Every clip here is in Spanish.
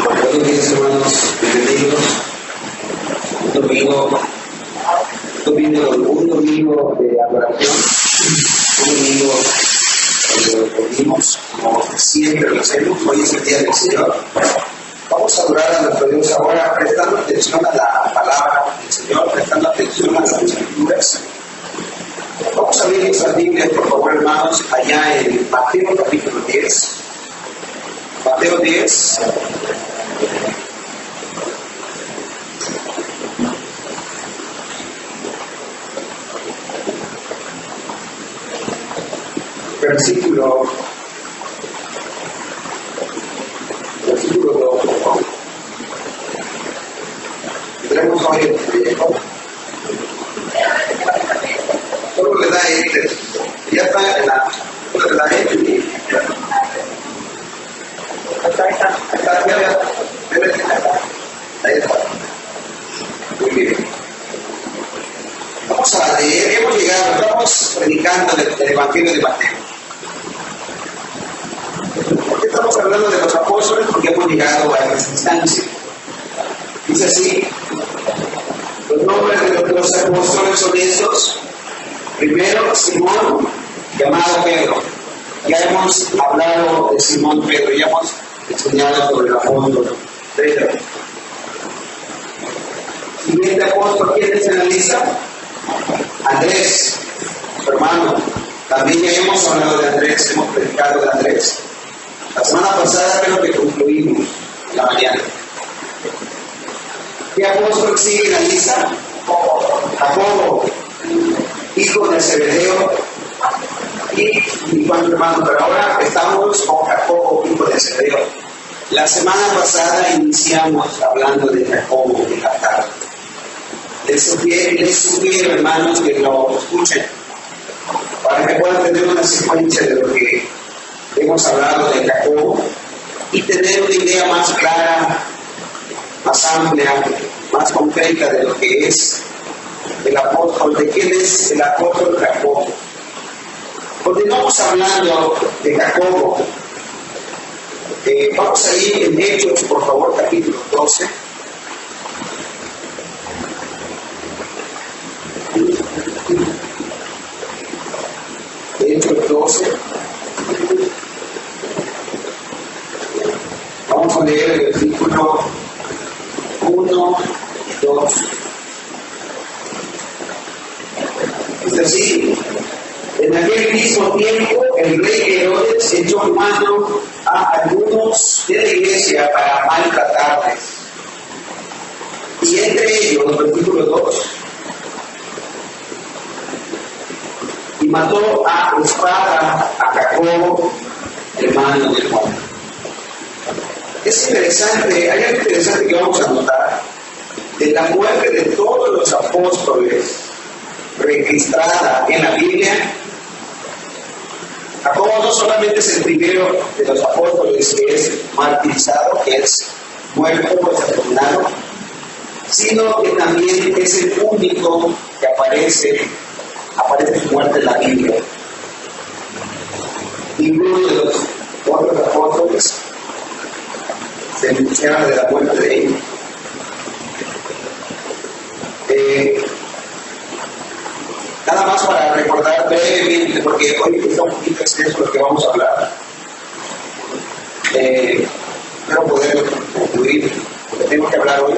Buenos días, hermanos, bienvenidos. Un domingo de adoración, un domingo donde nos reunimos, como siempre lo hacemos. Hoy es el día del Señor. Vamos a adorar a nuestro Dios ahora, prestando atención a la palabra del Señor, prestando atención a las Escrituras. Vamos a abrir nuestras Biblias, por favor, hermanos, allá en Mateo capítulo 10. Mateo 10. Versículo 2, por favor. Tenemos hoy el proyecto. Solo le da enter. Ya está en la. Solo le da enter. Ahí está. Muy bien. Vamos a leer. Hemos llegado, estamos predicando el Evangelio de Mateo. ¿Por qué estamos hablando de los apóstoles? Porque hemos llegado a esta instancia. Dice así: los nombres de los apóstoles son estos. Primero, Simón, llamado Pedro. Ya hemos hablado de Simón Pedro, ya hemos enseñado sobre el apóstol Pedro. Siguiente apóstol, ¿quién es en la lista? Andrés, su hermano. También ya hemos hablado de Andrés, hemos predicado de Andrés. La semana pasada creo que concluimos en la mañana. ¿Qué apóstol sigue en la lista? Jacobo, hijo de Zebedeo y Juan, hermano. Pero ahora estamos con Jacobo, hijo de Zebedeo. La semana pasada iniciamos hablando de Jacobo de Qatar. Les sugiero, hermanos, que lo escuchen para que puedan tener una secuencia de lo que hemos hablado de Jacobo y tener una idea más clara, más amplia, más concreta de lo que es el apóstol, de quién es el apóstol Jacobo. Continuamos hablando de Jacobo. Vamos a ir en Hechos, por favor, capítulo 12. Hechos 12. Vamos a leer el versículo 1 y 2. Es así: en aquel mismo tiempo el rey Herodes echó mano a algunos de la iglesia para maltratarles. Y entre ellos, versículo 2, y mató a espada a Jacobo, hermano de Juan. Es interesante, hay algo interesante que vamos a notar de la muerte de todos los apóstoles registrada en la Biblia. Jacobo no solamente es el primero de los apóstoles que es martirizado, que es muerto o asesinado, sino que también es el único que aparece su muerte en la Biblia. Ninguno de los otros apóstoles se menciona de la muerte de ellos. Nada más para recordar brevemente, porque hoy está un poquito extenso lo que vamos a hablar. Espero poder concluir lo que tengo que hablar hoy.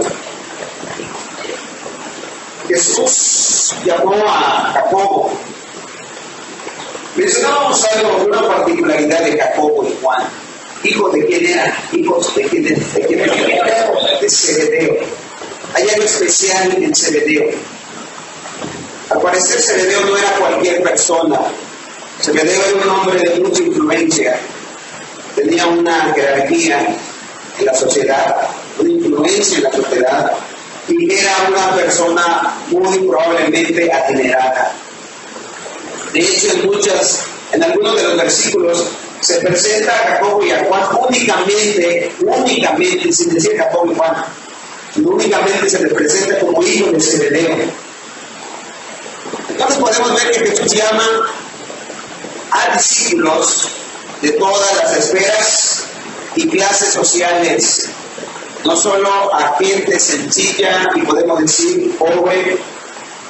Jesús llamó a Jacobo. Mencionábamos algo, una particularidad de Jacobo y Juan. ¿Hijos de quién eran? ¿Hijos de quién eran? De Zebedeo. Hay algo especial en Zebedeo. Al parecer Zebedeo no era cualquier persona. Zebedeo era un hombre de mucha influencia. Tenía una jerarquía en la sociedad, una influencia en la sociedad. Y era una persona muy probablemente adinerada. De hecho, en algunos de los versículos se presenta a Jacobo y a Juan únicamente, sin decir Jacobo y Juan, únicamente se les presenta como hijos de Zebedeo. Entonces podemos ver que Jesús llama a discípulos de todas las esferas y clases sociales no solo a gente sencilla y podemos decir pobre,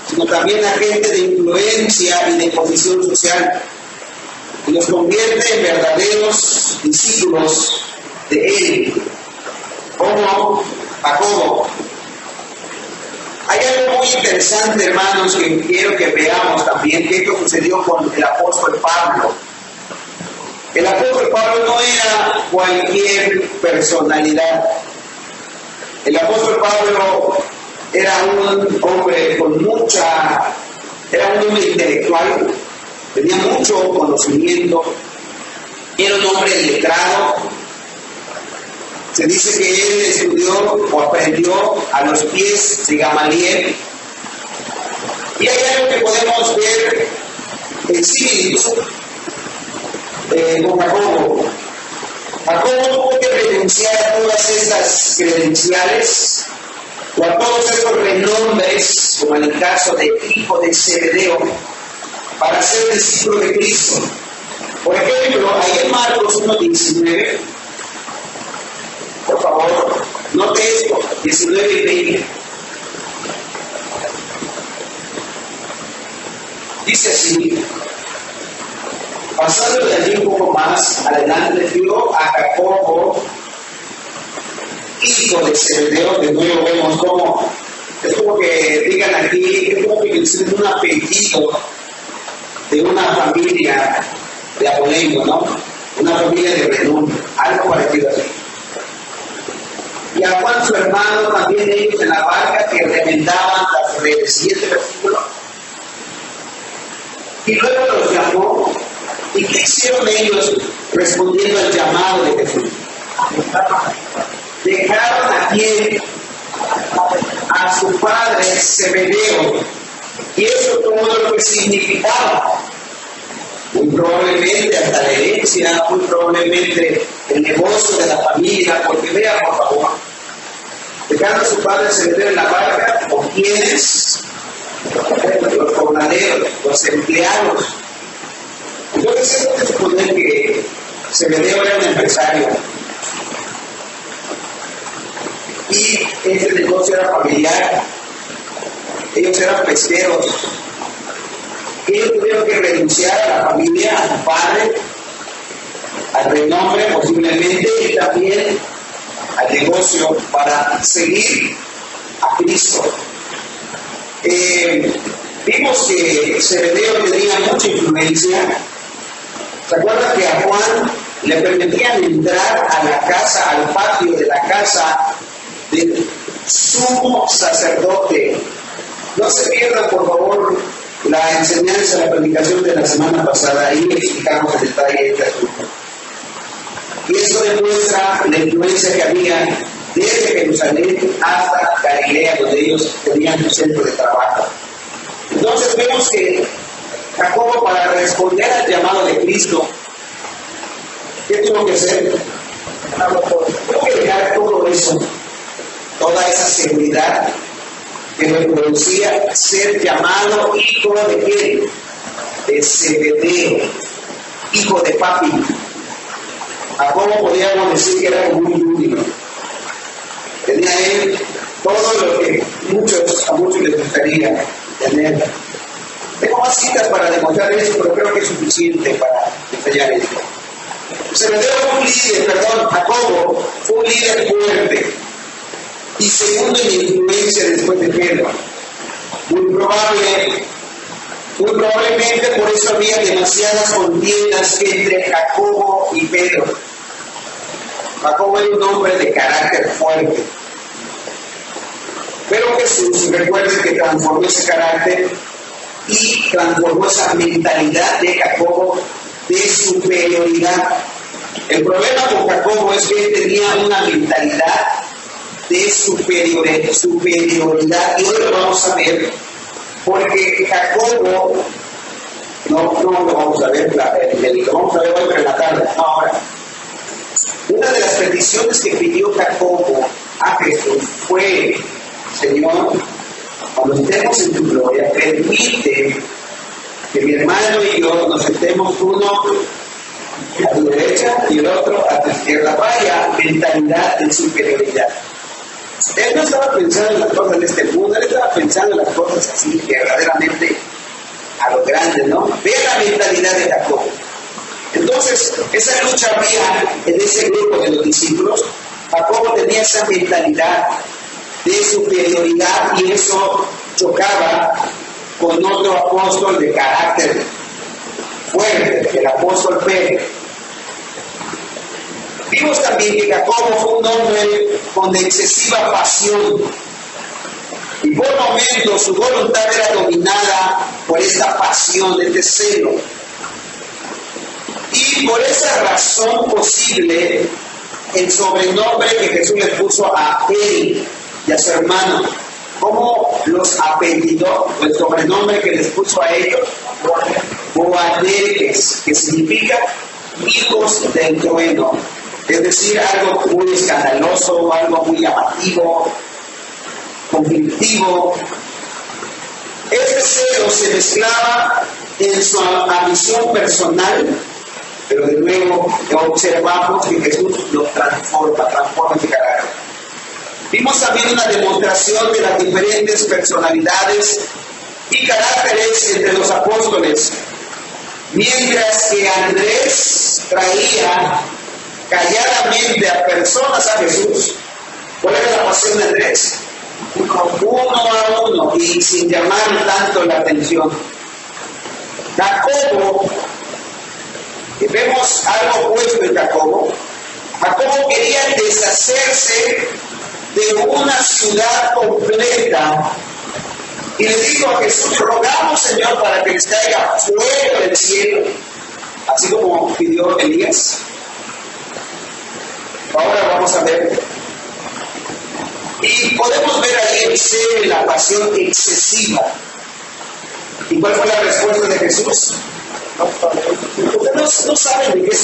sino también a gente de influencia y de posición social, y los convierte en verdaderos discípulos de Él, como Jacobo. Hay algo muy interesante, hermanos, que quiero que veamos también, que esto sucedió con el apóstol Pablo. El apóstol Pablo no era cualquier personalidad. El apóstol Pablo era un hombre era un hombre intelectual, tenía mucho conocimiento, era un hombre letrado. Se dice que él estudió o aprendió a los pies de Gamaliel. Y hay algo que podemos ver en similitud con Jacobo. Jacobo tuvo que renunciar a todas estas credenciales o a todos estos renombres, como en el caso de hijo de Zebedeo, para ser discípulo de Cristo. Por ejemplo, ahí en Marcos 1:19, por favor, note esto, 19 y 20. Dice así: pasando de allí un poco más adelante, vio a Jacobo, hijo de Zebedeo. De nuevo vemos cómo es como que digan aquí, es como que mencionen un apellido de una familia de abolengo, ¿no? Una familia de renombre, algo parecido así. Y a Juan su hermano, también ellos en la barca que remendaban las redes. Siguiente versículo. Y luego los llamó. ¿Y qué hicieron ellos respondiendo al llamado de Jesús? Dejaron a quien, a su padre Zebedeo, y eso todo lo que significaba. Muy probablemente hasta la herencia, muy probablemente el negocio de la familia, porque vea por favor, dejaron a su padre Zebedeo en la barca, ¿con quiénes? Los jornaleros, los empleados. Entonces esto es suponer que Zebedeo era un empresario y ese negocio era familiar, ellos eran pesqueros. Ellos tuvieron que renunciar a la familia, a su padre, al renombre posiblemente, y también al negocio para seguir a Cristo. Vimos que Zebedeo tenía mucha influencia. ¿Se acuerdan que a Juan le permitían entrar a la casa, al patio de la casa del sumo sacerdote? No se pierdan, por favor, la enseñanza, la predicación de la semana pasada. Ahí explicamos en detalle este asunto. Y eso demuestra la influencia que había desde Jerusalén hasta Galilea, donde ellos tenían su centro de trabajo. Entonces vemos que Jacobo, para responder al llamado de Cristo, ¿qué tuvo que hacer? Tuvo que dejar todo eso, toda esa seguridad que me producía ser llamado hijo de quién? De Zebedeo, hijo de papi. Jacobo podríamos decir que era como un junior. Tenía él todo lo que a muchos les gustaría tener. Tengo más citas para demostrar eso, pero creo que es suficiente para detallar esto. Zebedeo fue un líder, Jacobo fue un líder fuerte y segundo en influencia después de Pedro. Muy probablemente por eso había demasiadas contiendas entre Jacobo y Pedro. Jacobo era un hombre de carácter fuerte. Pero Jesús, recuerden que transformó ese carácter y transformó esa mentalidad de Jacobo de superioridad. El problema con Jacobo es que él tenía una mentalidad de superioridad, y hoy lo vamos a ver, porque Jacobo, no lo vamos a ver, lo vamos a ver hoy en la tarde, no ahora. Una de las peticiones que pidió Jacobo a Jesús fue: Señor, cuando estemos en tu gloria, permite que mi hermano y yo nos sentemos uno a tu derecha y el otro a tu izquierda. Vaya mentalidad de superioridad. Él no estaba pensando en las cosas de este mundo, él estaba pensando en las cosas así, verdaderamente a lo grande, ¿no? Ve la mentalidad de Jacob. Entonces, esa lucha había en ese grupo de los discípulos. Jacobo tenía esa mentalidad de superioridad y eso chocaba con otro apóstol de carácter fuerte, el apóstol Pedro. Vimos también que Jacobo fue un hombre con excesiva pasión y por momentos su voluntad era dominada por esta pasión, este celo. Y por esa razón posible, el sobrenombre que Jesús le puso a él y a su hermano, ¿cómo los apellidó? El sobrenombre que les puso a ellos, Boanerges, que significa hijos del trueno. Es decir, algo muy escandaloso, algo muy llamativo, conflictivo. Este celo se mezclaba en su ambición personal, pero de nuevo observamos que Jesús los transforma su carácter. Vimos también una demostración de las diferentes personalidades y caracteres entre los apóstoles. Mientras que Andrés traía calladamente a personas a Jesús, ¿cuál era la pasión de Andrés? Uno a uno y sin llamar tanto la atención. Jacobo, vemos algo opuesto en Jacobo. Jacobo quería deshacerse de una ciudad completa y le dijo a Jesús: rogamos, Señor, para que les caiga fuego del cielo, así como pidió Elías. Ahora vamos a ver. Y podemos ver ahí el celo y la pasión excesiva. ¿Y cuál fue la respuesta de Jesús? Ustedes no saben de qué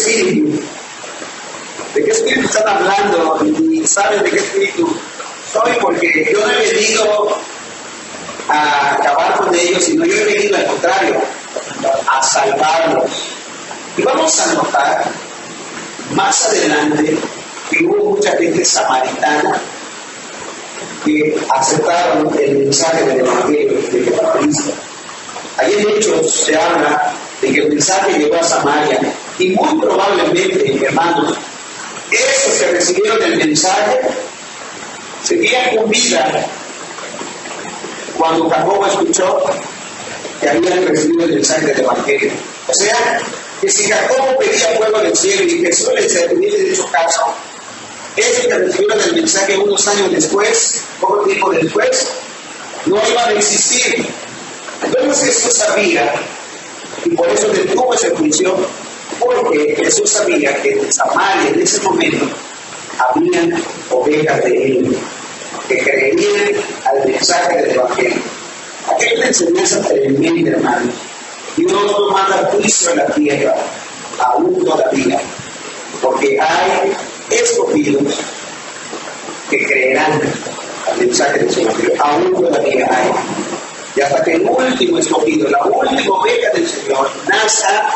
espíritu están hablando, ni saben de qué espíritu soy, porque yo no he venido a acabar con ellos, sino yo he venido al contrario, a salvarlos. Y vamos a notar más adelante que hubo mucha gente samaritana que aceptaron el mensaje del Evangelio de Jesucristo. Ahí en Hechos se habla de que el mensaje llegó a Samaria y muy probablemente, hermanos, esos que recibieron el mensaje seguían con vida cuando Jacobo escuchó que habían recibido el mensaje del Evangelio. O sea, que si Jacobo pedía fuego del cielo y Jesús les hubiese dicho caso, esos que recibieron el mensaje unos años después, poco tiempo después, no iban a existir. Entonces Jesús sabía, y por eso detuvo ese juicio, porque Jesús sabía que en Samaria en ese momento habían ovejas de él que creían al mensaje del Evangelio. Aquí hay una enseñanza tremenda, hermano. Dios no manda juicio en la tierra, aún todavía, porque hay escogidos que creerán al mensaje del Evangelio, aún todavía hay. Y hasta que el último escogido, la última oveja del Señor, nazca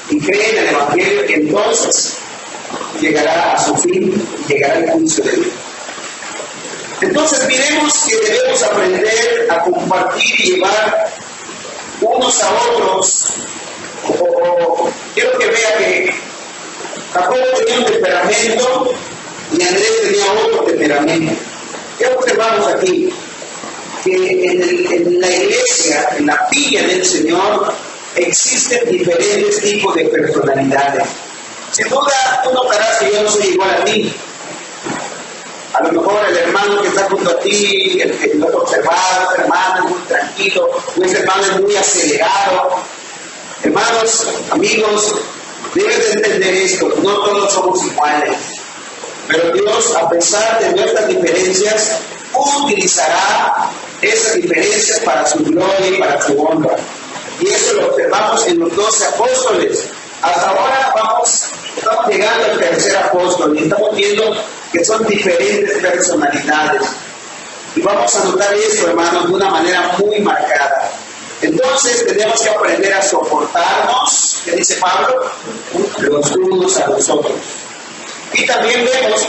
y cree en el Evangelio, entonces llegará a su fin, llegará el juicio de Dios. Entonces miremos que debemos aprender a compartir y llevar unos a otros. Quiero que vea que Jacobo tenía un temperamento y Andrés tenía otro temperamento. ¿Qué observamos aquí? Que en la iglesia, en la viña del Señor, existen diferentes tipos de personalidades. Sin duda, tú notarás que yo no soy igual a ti. A lo mejor el hermano que está junto a ti, el otro observado, ese hermano es muy tranquilo, o ese hermano es muy acelerado. Hermanos, amigos, debes de entender esto, no todos somos iguales. Pero Dios, a pesar de nuestras diferencias, utilizará esas diferencias para su gloria y para su honra. Y eso lo observamos en los 12 apóstoles. Hasta ahora estamos llegando al tercer apóstol y estamos viendo que son diferentes personalidades. Y vamos a notar esto, hermanos, de una manera muy marcada. Entonces tenemos que aprender a soportarnos, ¿qué dice Pablo? Los unos a los otros. Y también vemos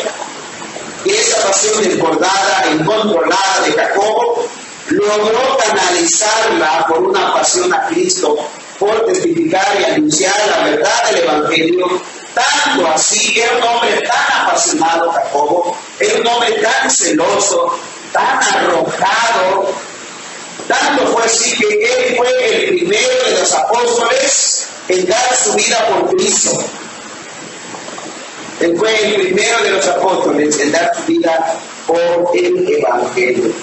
que esa pasión desbordada e incontrolada de Jacobo logró canalizarla por una pasión a Cristo, por testificar y anunciar la verdad del Evangelio. Tanto así, era un hombre tan apasionado Jacobo, era un hombre tan celoso, tan arrojado, tanto fue así que él fue el primero de los apóstoles en dar su vida por Cristo. Él fue el primero de los apóstoles en dar su vida por el Evangelio.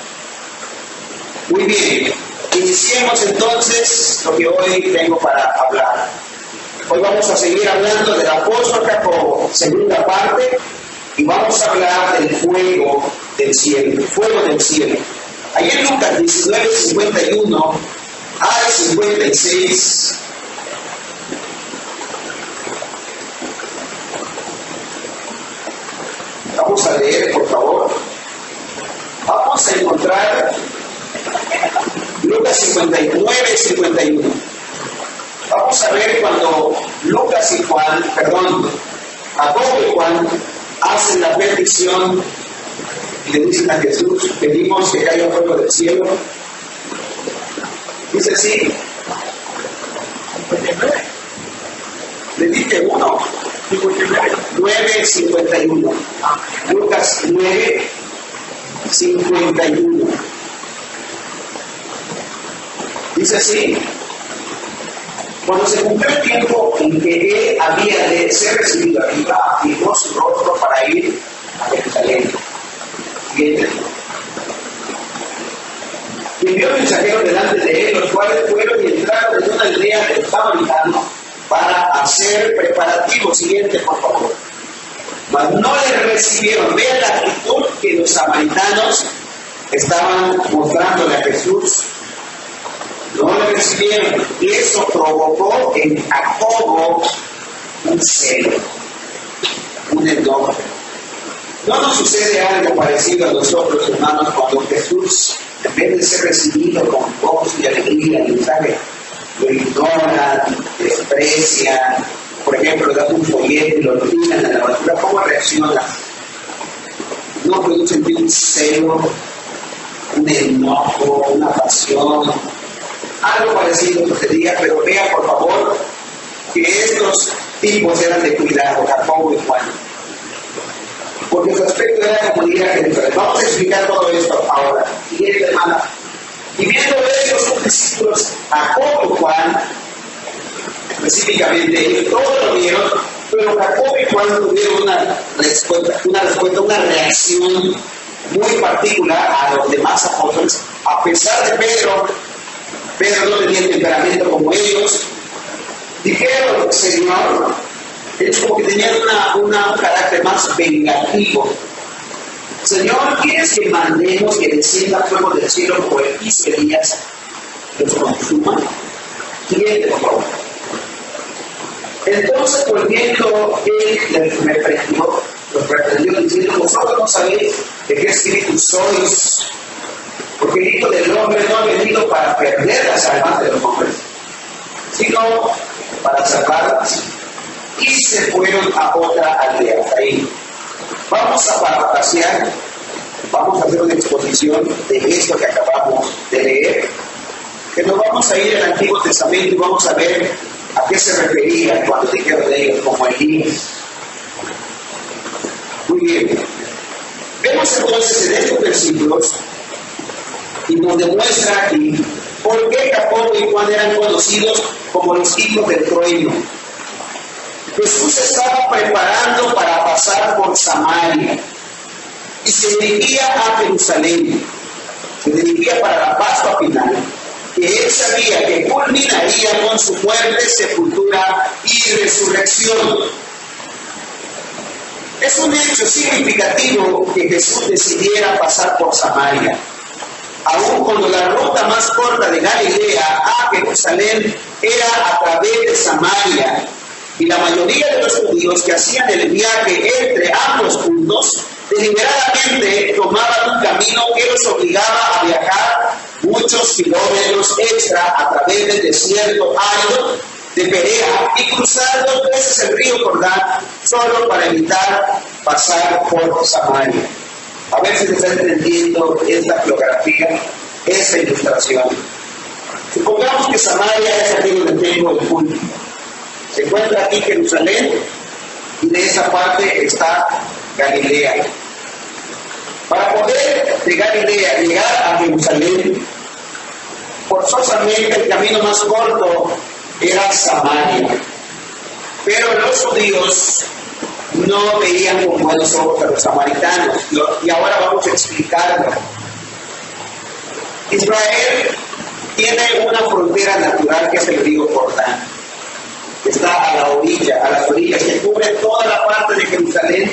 Muy bien, iniciemos entonces lo que hoy tengo para hablar. Hoy vamos a seguir hablando del apóstol Jacobo, segunda parte, y vamos a hablar del fuego del cielo, el fuego del cielo. Ahí en Lucas 19, 51 al 56, vamos a leer, por favor. Vamos a encontrar Lucas 59, 51. Vamos a ver cuando Lucas y Juan, Jacobo y Juan hacen la petición y le dicen a Jesús, pedimos que caiga fuego del cielo. Dice así, le dije 9:51. Lucas 9:51. Dice así, cuando se cumplió el tiempo en que él había de ser recibido arriba, afirmó su rostro para ir a Jerusalén. Siguiente. Y envió mensajeros delante de él, los cuales fueron y entraron en una aldea del samaritano para hacer preparativos. Siguiente, por favor. Mas no le recibieron. Vean la actitud que los samaritanos estaban mostrándole a Jesús. No le recibieron, y eso provocó en Jacobo un celo, un enojo. ¿No nos sucede algo parecido a nosotros, hermanos, cuando Jesús, en vez de ser recibido con gozo y alegría, lo ignoran, desprecian, por ejemplo, le dan un folleto y lo tiran a la basura? ¿Cómo reacciona? ¿No puede sentir un celo, un enojo, una pasión? Algo parecido sucedía, pero vea por favor que estos tipos eran de cuidado, Jacobo y Juan, porque su aspecto era como ir a Jerusalén. Vamos a explicar todo esto ahora. Siguiente, hermana. Y viendo ellos sus discípulos, Jacobo y Juan, específicamente ellos, todos lo vieron, pero Jacobo y Juan tuvieron una reacción muy particular a los demás apóstoles, a pesar de Pedro no tenía temperamento como ellos. Dijeron, Señor, ellos como que tenían un carácter más vengativo. Señor, ¿quieres que mandemos que descienda fuego del cielo por el 15 días que los consuma? Siguiente, por favor. Entonces, volviendo, él los reprendió diciendo, vosotros no sabéis de qué espíritu sois, porque el Hijo del Hombre no ha venido para perder las almas de los hombres, sino para salvarlas. Y se fueron a otra aldea. Ahí vamos a parafrasear, vamos a hacer una exposición de esto que acabamos de leer, que nos vamos a ir al Antiguo Testamento y vamos a ver a qué se refería cuando dijeron de ellos como Elías. Muy bien. Vemos entonces en estos versículos y nos demuestra aquí por qué Jacobo y Juan eran conocidos como los hijos del trueno. Jesús estaba preparando para pasar por Samaria y se dirigía a Jerusalén. Se dirigía para la Pascua final, que él sabía que culminaría con su muerte, sepultura y resurrección. Es un hecho significativo que Jesús decidiera pasar por Samaria, aun cuando la ruta más corta de Galilea a Jerusalén era a través de Samaria, y la mayoría de los judíos que hacían el viaje entre ambos puntos deliberadamente tomaban un camino que los obligaba a viajar muchos kilómetros extra a través del desierto árido de Perea y cruzar 2 veces el río Jordán solo para evitar pasar por Samaria. A ver si se está entendiendo esta geografía, esta ilustración. Supongamos que Samaria es aquí donde tengo el culto. Se encuentra aquí Jerusalén y de esa parte está Galilea. Para poder de Galilea llegar a Jerusalén, forzosamente el camino más corto era Samaria. Pero los judíos no veían con buenos ojos a los samaritanos. Y ahora vamos a explicarlo. Israel tiene una frontera natural que es el río Jordán. Está a la orilla, a las orillas, que cubre toda la parte de Jerusalén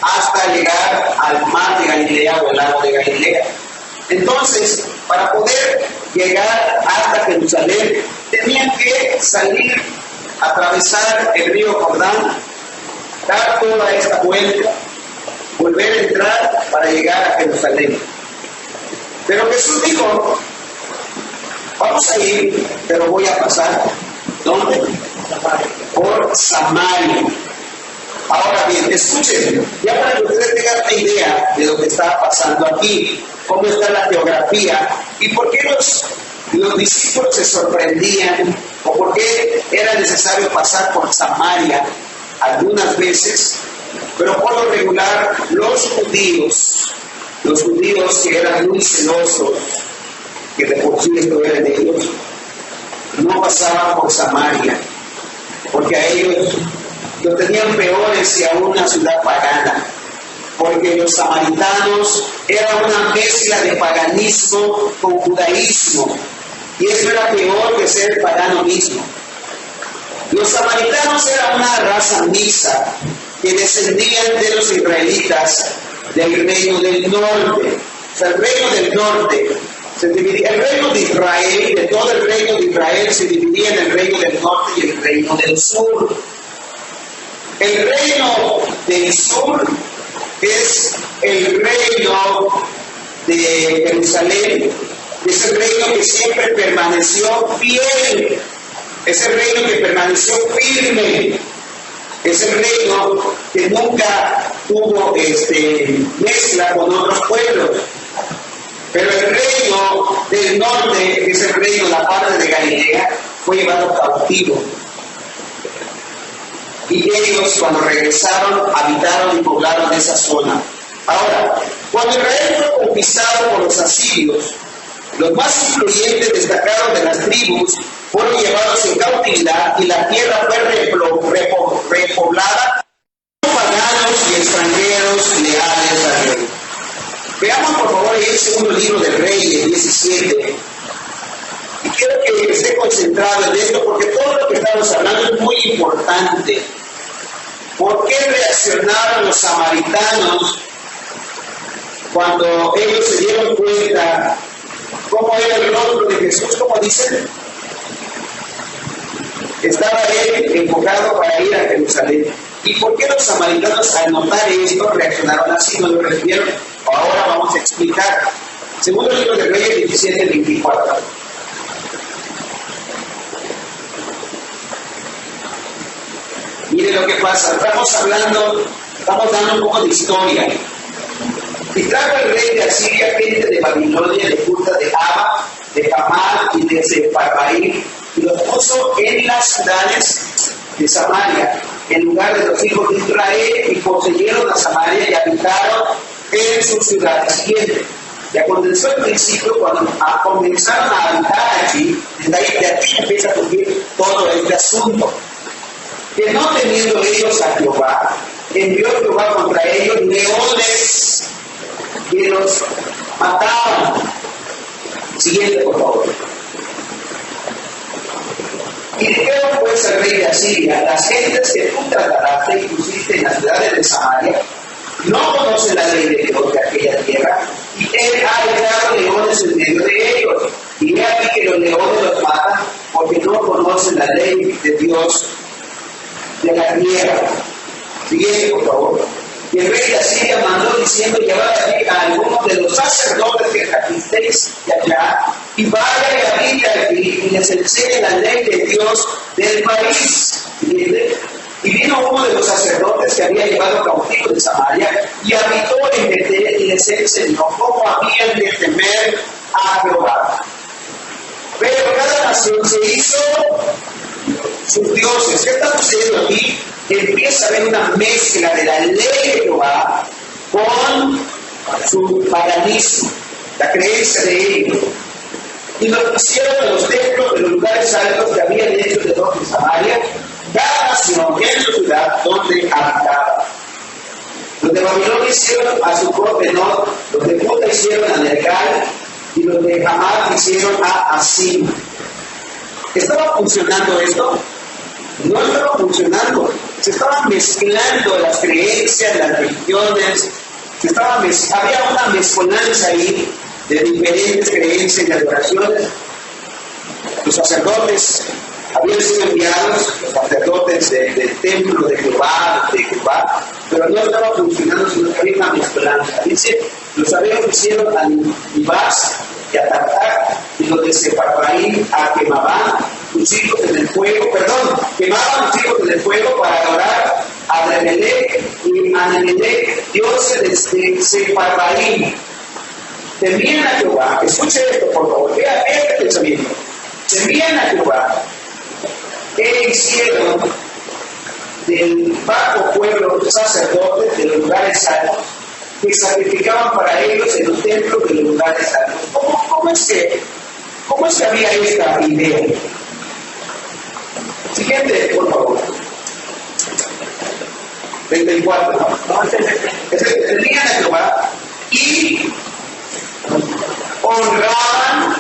hasta llegar al mar de Galilea o el lago de Galilea. Entonces, para poder llegar hasta Jerusalén, tenían que salir, atravesar el río Jordán, dar toda esta vuelta, volver a entrar para llegar a Jerusalén. Pero Jesús dijo, vamos a ir, pero voy a pasar, ¿dónde? Por Samaria. Ahora bien, escuchen, ya para que ustedes tengan una idea de lo que está pasando aquí, cómo está la geografía y por qué los discípulos se sorprendían o por qué era necesario pasar por Samaria algunas veces, pero por lo regular los judíos que eran muy celosos, que de por sí esto era de ellos, no pasaban por Samaria, porque a ellos lo tenían peores que a una ciudad pagana, porque los samaritanos eran una mezcla de paganismo con judaísmo, y eso era peor que ser pagano mismo. Los samaritanos eran una raza mixta que descendían de los israelitas del reino del norte. O sea, el reino del norte se dividía, el reino de Israel, de todo el reino de Israel, se dividía en el reino del norte y el reino del sur. El reino del sur es el reino de Jerusalén, es el reino que siempre permaneció fiel, es el reino que permaneció firme, es el reino que nunca tuvo mezcla con otros pueblos. Pero el reino del norte, que es el reino, la parte de Galilea, fue llevado cautivo. Y ellos, cuando regresaron, habitaron y poblaron esa zona. Ahora, cuando Israel fue conquistado por los asirios, los más influyentes destacados de las tribus fueron llevados en cautividad y la tierra fue repoblada por paganos y extranjeros leales al rey. Veamos por favor el segundo libro del Reyes 17. Y quiero que esté concentrado en esto porque todo lo que estamos hablando es muy importante. ¿Por qué reaccionaron los samaritanos cuando ellos se dieron cuenta cómo era el rostro de Jesús? Como dicen, estaba él enfocado para ir a Jerusalén. ¿Y por qué los samaritanos al notar esto reaccionaron así? No lo recibieron. Ahora vamos a explicar. Segundo libro de Reyes 17-24. Mire lo que pasa. Estamos dando un poco de historia. Y trajo el rey de Asiria gente de Babilonia, de Juda, de Aba, de Hamad y de Sepharvaim, y los puso en las ciudades de Samaria, en lugar de los hijos de Israel, y poseyeron a Samaria y habitaron en sus ciudades. Siguiente. Ya comenzó el principio, cuando comenzaron a habitar allí, de aquí empieza a surgir todo este asunto. Que no teniendo ellos a Jehová, envió Jehová contra ellos leones que los mataban. Siguiente, por favor. Y dijeron pues al rey de Asiria: las gentes que tú trataste y pusiste en las ciudades de Samaria no conocen la ley de Dios de aquella tierra, y él ha dejado leones en medio de ellos. Y he aquí que los leones los matan porque no conocen la ley de Dios de la tierra. Siguiente, por favor. Y el rey de Asiria mandó diciendo: llevad aquí a algunos de los sacerdotes que trajisteis de allá, y vaya y habite aquí, y les enseñe la ley de Dios del país. Siguiente. Y vino uno de los sacerdotes que había llevado cautivo de Samaria y habitó en Betel y les enseñó cómo habían de temer a Jehová. Pero cada nación se hizo sus dioses. ¿Qué está sucediendo aquí? Empieza a haber una mezcla de la ley de Jehová con su paganismo, la creencia de ellos. Y lo pusieron en los templos de los lugares altos que habían hecho de los de Samaria, cada nación en su ciudad donde habitaba. Los de Babilonia hicieron a su Nob, los de Juda hicieron a Nergal, y los de Hamat hicieron a Asim. ¿Estaba funcionando esto? No estaba funcionando. Se estaban mezclando las creencias, las religiones, había una mezcolanza ahí de diferentes creencias y adoraciones. Los sacerdotes habían sido enviados, los sacerdotes del templo de Jehová, pero no estaba funcionando, sino que había una mezcolanza. Dice, los sabeos hicieron a Nibás y a Tartak, y los de Separbaim a quemaban sus hijos en el fuego, quemaban sus hijos en el fuego para adorar a Remelech y a Nemelech, dioses de Separbaim. Temían a Jehová, escuche esto por favor, vea este pensamiento. Temían a Jehová, e hicieron del bajo pueblo sacerdotes de los lugares altos que sacrificaban para ellos en los templos de los lugares altos. ¿Cómo es que había esta idea? Siguiente, por favor. 34. Temían a Jehová y honraban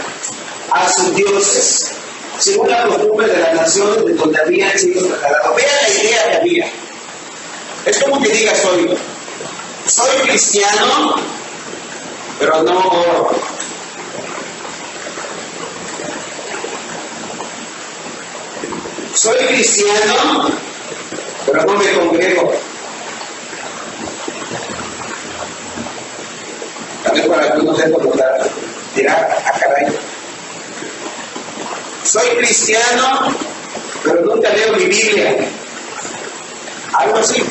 a sus dioses según la costumbre de las naciones de donde habían sido trasladados. Vean la idea que había. Es como que digas hoy, soy cristiano, pero no oro. Soy cristiano, pero no me congrego. También para que uno sepa tirar a caray. Soy cristiano, pero nunca leo mi Biblia. Algo así.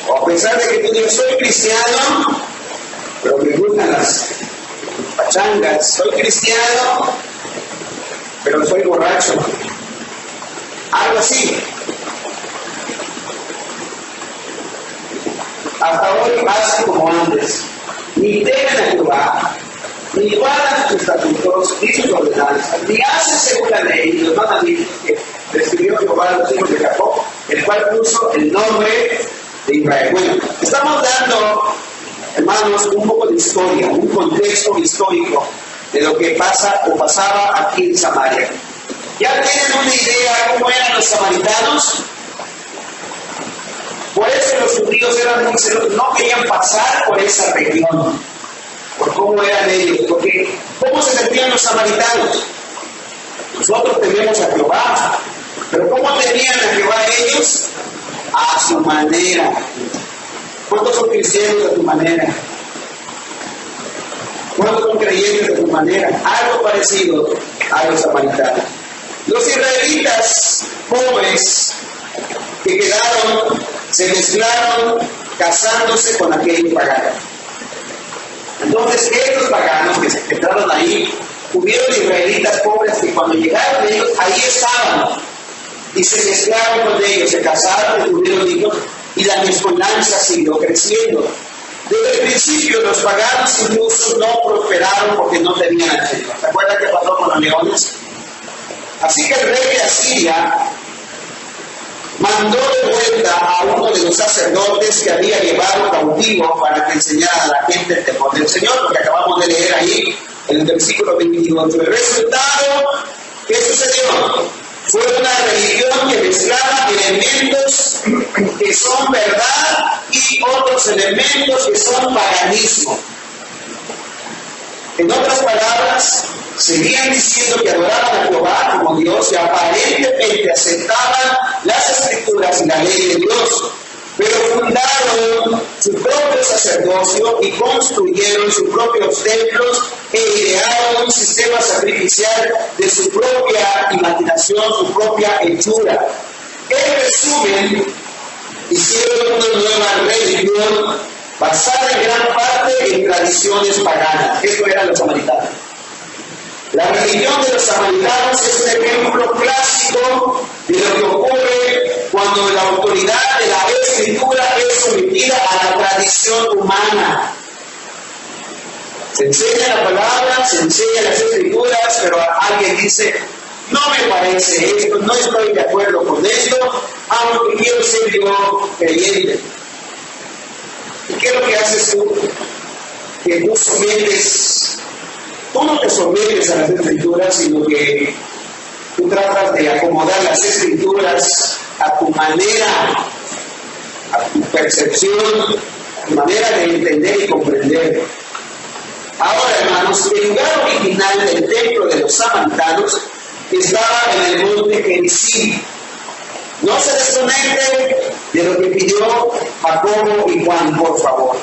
O a pesar de que tú digas, soy cristiano, pero me gustan las pachangas. Soy cristiano, pero soy borracho. Algo así. Hasta hoy hacen como antes. Ni temen a Jehová, ni guardan sus estatutos, ni sus ordenanzas, ni hacen según la ley, y los mandamientos que describió Jehová a los hijos de Jacob, el cual puso el nombre de Israel. Bueno, estamos dando, hermanos, un poco de historia, un contexto histórico de lo que pasa o pasaba aquí en Samaria. ¿Ya tienen una idea cómo eran los samaritanos? Por eso los judíos eran muy celosos, no querían pasar por esa región, por cómo eran ellos, porque ¿cómo se sentían los samaritanos? Nosotros tememos a Jehová, pero ¿cómo temían a Jehová ellos? A su manera. ¿Cuántos son cristianos de tu manera? ¿Cuántos son creyentes de tu manera? Algo parecido a los samaritanos. Los israelitas pobres que quedaron, se mezclaron casándose con aquellos paganos. Entonces, estos paganos que se quedaron ahí, hubieron israelitas pobres que cuando llegaron ellos, ahí estaban, y se mezclaron con ellos, se casaron, tuvieron hijos, y la mezcolanza siguió creciendo. Desde el principio, los paganos incluso no prosperaron porque no tenían al Señor. ¿Se acuerdan qué pasó con los leones? Así que el rey de Asiria mandó de vuelta a uno de los sacerdotes que había llevado cautivo para que enseñara a la gente el temor del Señor, lo que acabamos de leer ahí en el versículo 28. El resultado, ¿qué sucedió? Fue una religión que mezclaba elementos que son verdad y otros elementos que son paganismo. En otras palabras, seguían diciendo que adoraban a Jehová como Dios y aparentemente aceptaban las escrituras y la ley de Dios, pero fundaron su propio sacerdocio y construyeron sus propios templos e idearon un sistema sacrificial de su propia imaginación, su propia hechura. En resumen, hicieron una nueva religión basada en gran parte en tradiciones paganas. Esto eran los samaritanos. La religión de los samaritanos es un ejemplo clásico de lo que ocurre cuando la autoridad de la Escritura es sometida a la tradición humana. Se enseña la palabra, se enseñan las Escrituras, pero alguien dice, no me parece esto, no estoy de acuerdo con esto, aunque quiero ser yo creyente. ¿Y qué es lo que haces tú? Que tú sometes. Tú no te sometes a las Escrituras, sino que tú tratas de acomodar las Escrituras a tu manera, a tu percepción, a tu manera de entender y comprender. Ahora, hermanos, el lugar original del templo de los samaritanos estaba en el monte Gerizim. No se desconecten de lo que pidió Jacobo y Juan, por favor.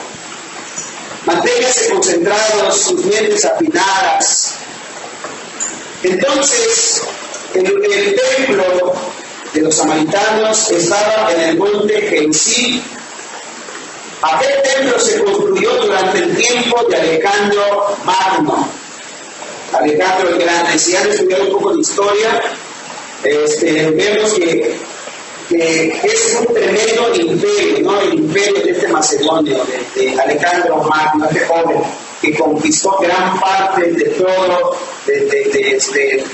Manténganse concentrados, sus mentes afinadas. Entonces, el templo de los samaritanos estaba en el monte Gerizim. Aquel templo se construyó durante el tiempo de Alejandro Magno. Alejandro el Grande. Si han estudiado un poco de historia, vemos que es un tremendo imperio, ¿no? El imperio de este macedonio, de Alejandro Magno, este joven, que conquistó gran parte de todo, de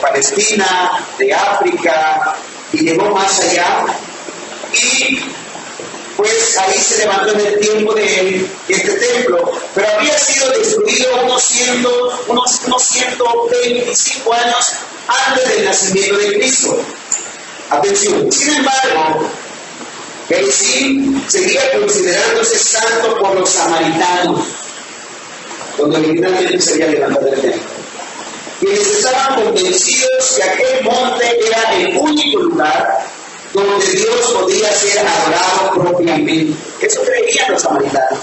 Palestina, de África, y llegó más allá. Y pues ahí se levantó en el tiempo de este templo, pero había sido destruido unos 125 años antes del nacimiento de Cristo. Atención, sin embargo, Gerizim seguía considerándose santo por los samaritanos, donde originalmente se había levantado el templo, quienes estaban convencidos que aquel monte era el único lugar donde Dios podía ser adorado propiamente. Eso creían los samaritanos.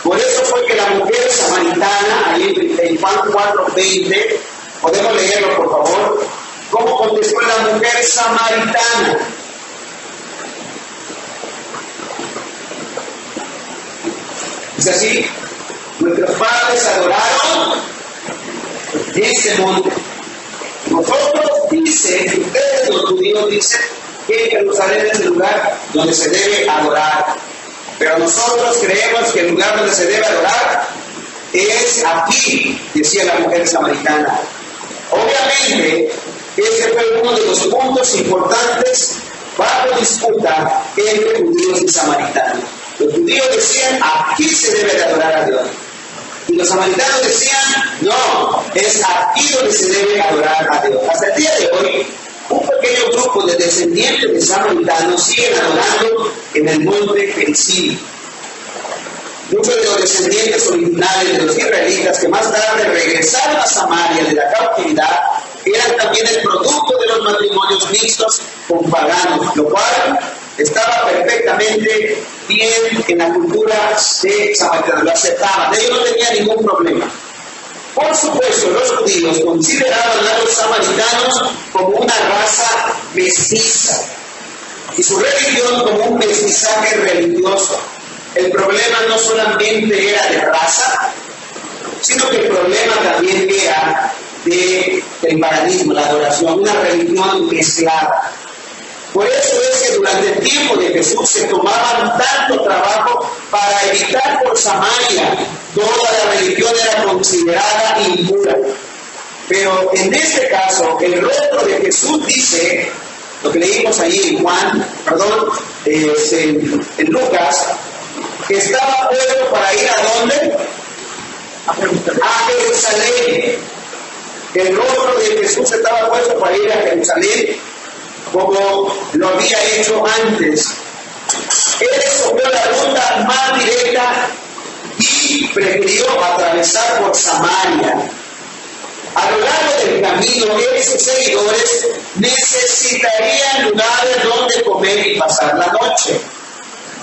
Por eso fue que la mujer samaritana, ahí en Juan 4:20, podemos leerlo por favor, cómo contestó la mujer samaritana. Es así, nuestros padres adoraron ese monte. Nosotros dicen, ustedes los judíos dicen, que Jerusalén es el lugar donde se debe adorar. Pero nosotros creemos que el lugar donde se debe adorar es aquí, decía la mujer samaritana. Obviamente, ese fue uno de los puntos importantes bajo disputa entre judíos y samaritanos. Los judíos decían, aquí se debe de adorar a Dios. Y los samaritanos decían, no, es aquí donde se debe adorar a Dios. Hasta el día de hoy, un pequeño grupo de descendientes de samaritanos siguen adorando en el monte Gerizim. Muchos de los descendientes originales de los israelitas que más tarde regresaron a Samaria de la cautividad eran también el producto de los matrimonios mixtos con paganos, lo cual estaba perfectamente bien en la cultura de samaritanos, lo aceptaban, ellos no tenían ningún problema. Por supuesto, los judíos consideraban a los samaritanos como una raza mestiza y su religión como un mestizaje religioso. El problema no solamente era de raza, sino que el problema también era del paganismo, la adoración, una religión mezclada. Por eso es que durante el tiempo de Jesús se tomaban tanto trabajo para evitar por Samaria. Toda la religión era considerada impura. Pero en este caso, el rostro de Jesús dice, lo que leímos allí en Lucas, que estaba puesto para ir ¿a dónde? A Jerusalén. El rostro de Jesús estaba puesto para ir a Jerusalén, como lo había hecho antes. Él escogió la ruta más directa y prefirió atravesar por Samaria. A lo largo del camino, él y sus seguidores necesitarían lugares donde comer y pasar la noche.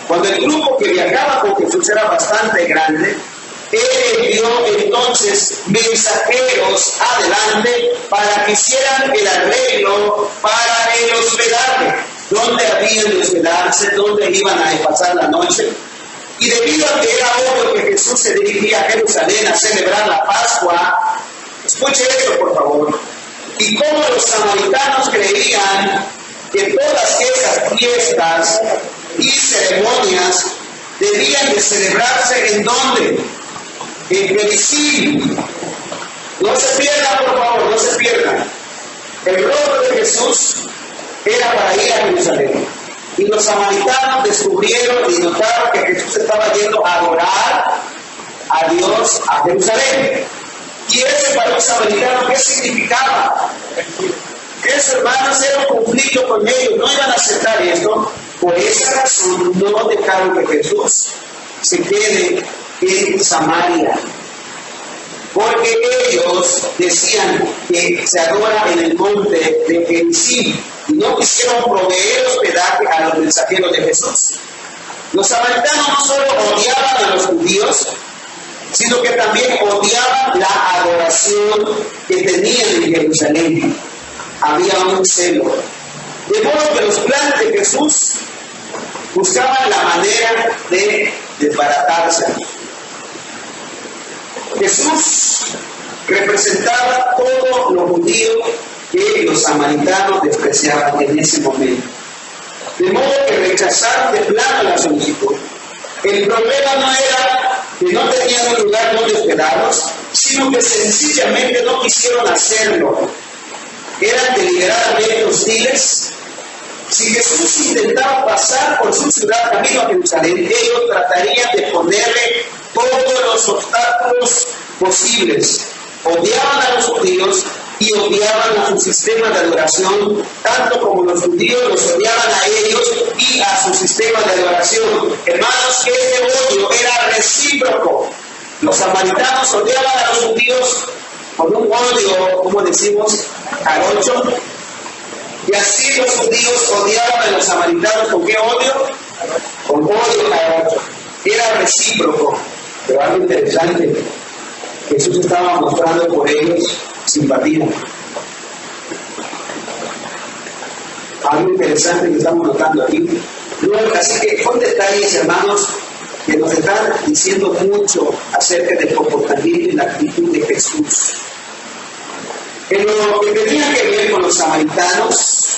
Cuando el grupo que viajaba con Jesús era bastante grande, él envió entonces mensajeros adelante para que hicieran el arreglo para el hospedaje. dónde habían de hospedarse, dónde iban a pasar la noche. Y debido a que era obvio que Jesús se dirigía a Jerusalén a celebrar la Pascua, escuche esto por favor, y como los samaritanos creían que todas esas fiestas y ceremonias debían de celebrarse ¿en dónde? En Gerizim. No se pierdan, por favor, no se pierdan. El rostro de Jesús era para ir a Jerusalén. Y los samaritanos descubrieron y notaron que Jesús estaba yendo a adorar a Dios a Jerusalén. Y ese para los samaritanos, ¿qué significaba? Eso, hermanos, era un conflicto con ellos, no iban a aceptar esto. Por esa razón no dejaron que Jesús se quede en Samaria. Porque ellos decían que se adora en el monte de Gerizim y no quisieron proveer hospedaje a los mensajeros de Jesús. Los samaritanos no solo odiaban a los judíos, sino que también odiaban la adoración que tenían en Jerusalén. Había un celo. De modo que los planes de Jesús buscaban la manera de desbaratarse. Jesús representaba todo lo judío que los samaritanos despreciaban en ese momento. De modo que rechazaron de plano la solicitud. El problema no era que no tenían un lugar donde hospedarlos, sino que sencillamente no quisieron hacerlo. Eran deliberadamente hostiles. Si Jesús intentaba pasar por su ciudad camino a Jerusalén, ellos tratarían de ponerle todos los obstáculos posibles. Odiaban a los judíos y odiaban a su sistema de adoración, tanto como los judíos los odiaban a ellos y a su sistema de adoración. Hermanos, este odio era recíproco. Los samaritanos odiaban a los judíos con un odio, como decimos, jarocho. Y así los judíos odiaban a los samaritanos. ¿Con qué odio? Con odio jarocho. Era recíproco. Pero algo interesante, Jesús estaba mostrando por ellos simpatía. Algo interesante que estamos notando aquí. Luego, así que con detalles, hermanos, que nos están diciendo mucho acerca del comportamiento y la actitud de Jesús. En lo que tenía que ver con los samaritanos,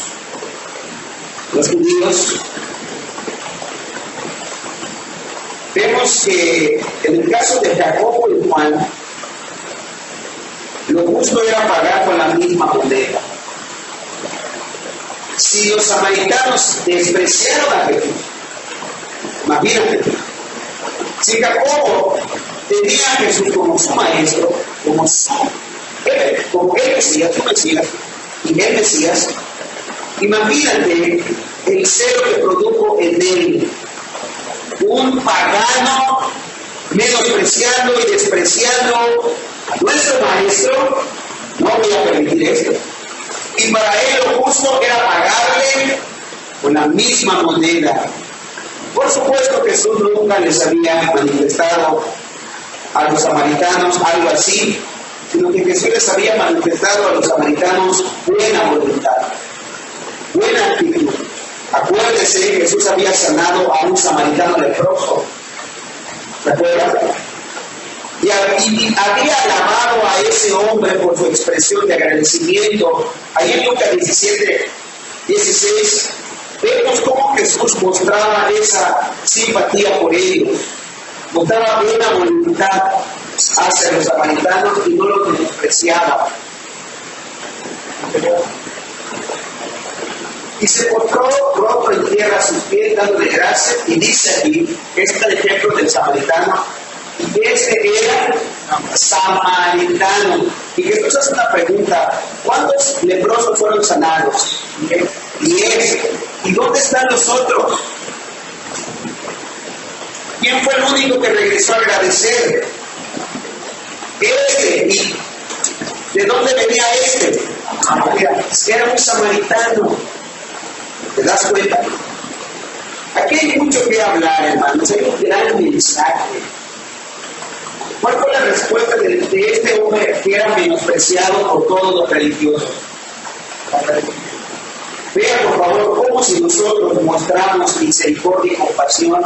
los judíos, vemos que en el caso de Jacobo y Juan, lo justo era pagar con la misma moneda. Si los samaritanos despreciaron a Jesús, imagínate, si Jacobo tenía a Jesús como su maestro, como el Mesías, su Mesías, y el Mesías, imagínate el celo que produjo en él. Un pagano menospreciando y despreciando a nuestro maestro. No voy a permitir esto. Y para él lo justo era pagarle con la misma moneda. Por supuesto que Jesús nunca les había manifestado a los samaritanos algo así, sino que Jesús les había manifestado a los samaritanos buena voluntad, buena actitud. Acuérdese, Jesús había sanado a un samaritano leproso. ¿Se acuerdan? Y había alabado a ese hombre por su expresión de agradecimiento. Ahí en Lucas 17:16, vemos cómo Jesús mostraba esa simpatía por ellos. Mostraba buena voluntad hacia los samaritanos y no los menospreciaba. Y se postró rostro en tierra a sus pies, dándole gracias, y dice aquí, este es el ejemplo del samaritano, y este era samaritano. Y Jesús hace una pregunta: ¿cuántos leprosos fueron sanados? 10. ¿Y dónde están los otros? ¿Quién fue el único que regresó a agradecer? ¿Y de dónde venía este? Era un samaritano. ¿Te das cuenta? Aquí hay mucho que hablar, hermanos. Hay un gran mensaje. ¿Cuál fue la respuesta de este hombre que era menospreciado por todos los religiosos? Vean, por favor, cómo como si nosotros mostramos misericordia y compasión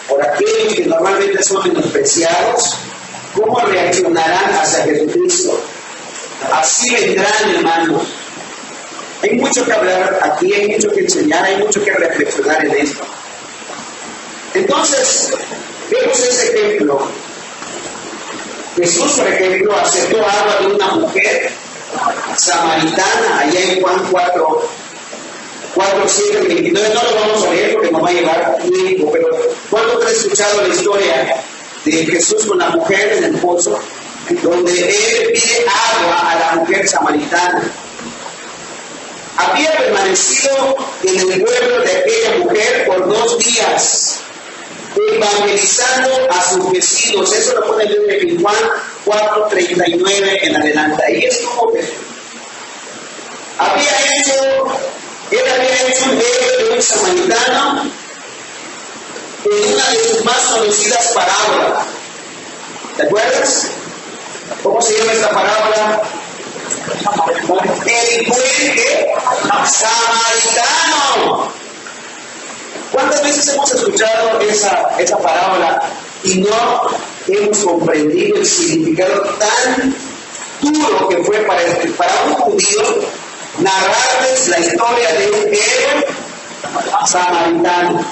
por aquellos que normalmente son menospreciados, ¿cómo reaccionarán hacia Jesucristo? Así vendrán, hermanos. Hay mucho que hablar aquí, hay mucho que enseñar, hay mucho que reflexionar en esto. Entonces, vemos ese ejemplo. Jesús, por ejemplo, aceptó agua de una mujer samaritana, allá en Juan 4, 7, 29. No lo vamos a leer porque nos va a llevar tiempo, pero ¿cuántos han escuchado la historia de Jesús con la mujer en el pozo, donde él pide agua a la mujer samaritana? Había permanecido en el pueblo de aquella mujer por 2 días, evangelizando a sus vecinos. Eso lo pone en Juan 4:39 en adelante. Ahí estuvo Jesús. Él había hecho un dedo de un samaritano en una de sus más conocidas parábolas. ¿Te acuerdas? ¿Cómo se llama esta parábola? El puente samaritano. ¿Cuántas veces hemos escuchado esa parábola y no hemos comprendido el significado tan duro que fue para un judío narrarles la historia de un héroe samaritano?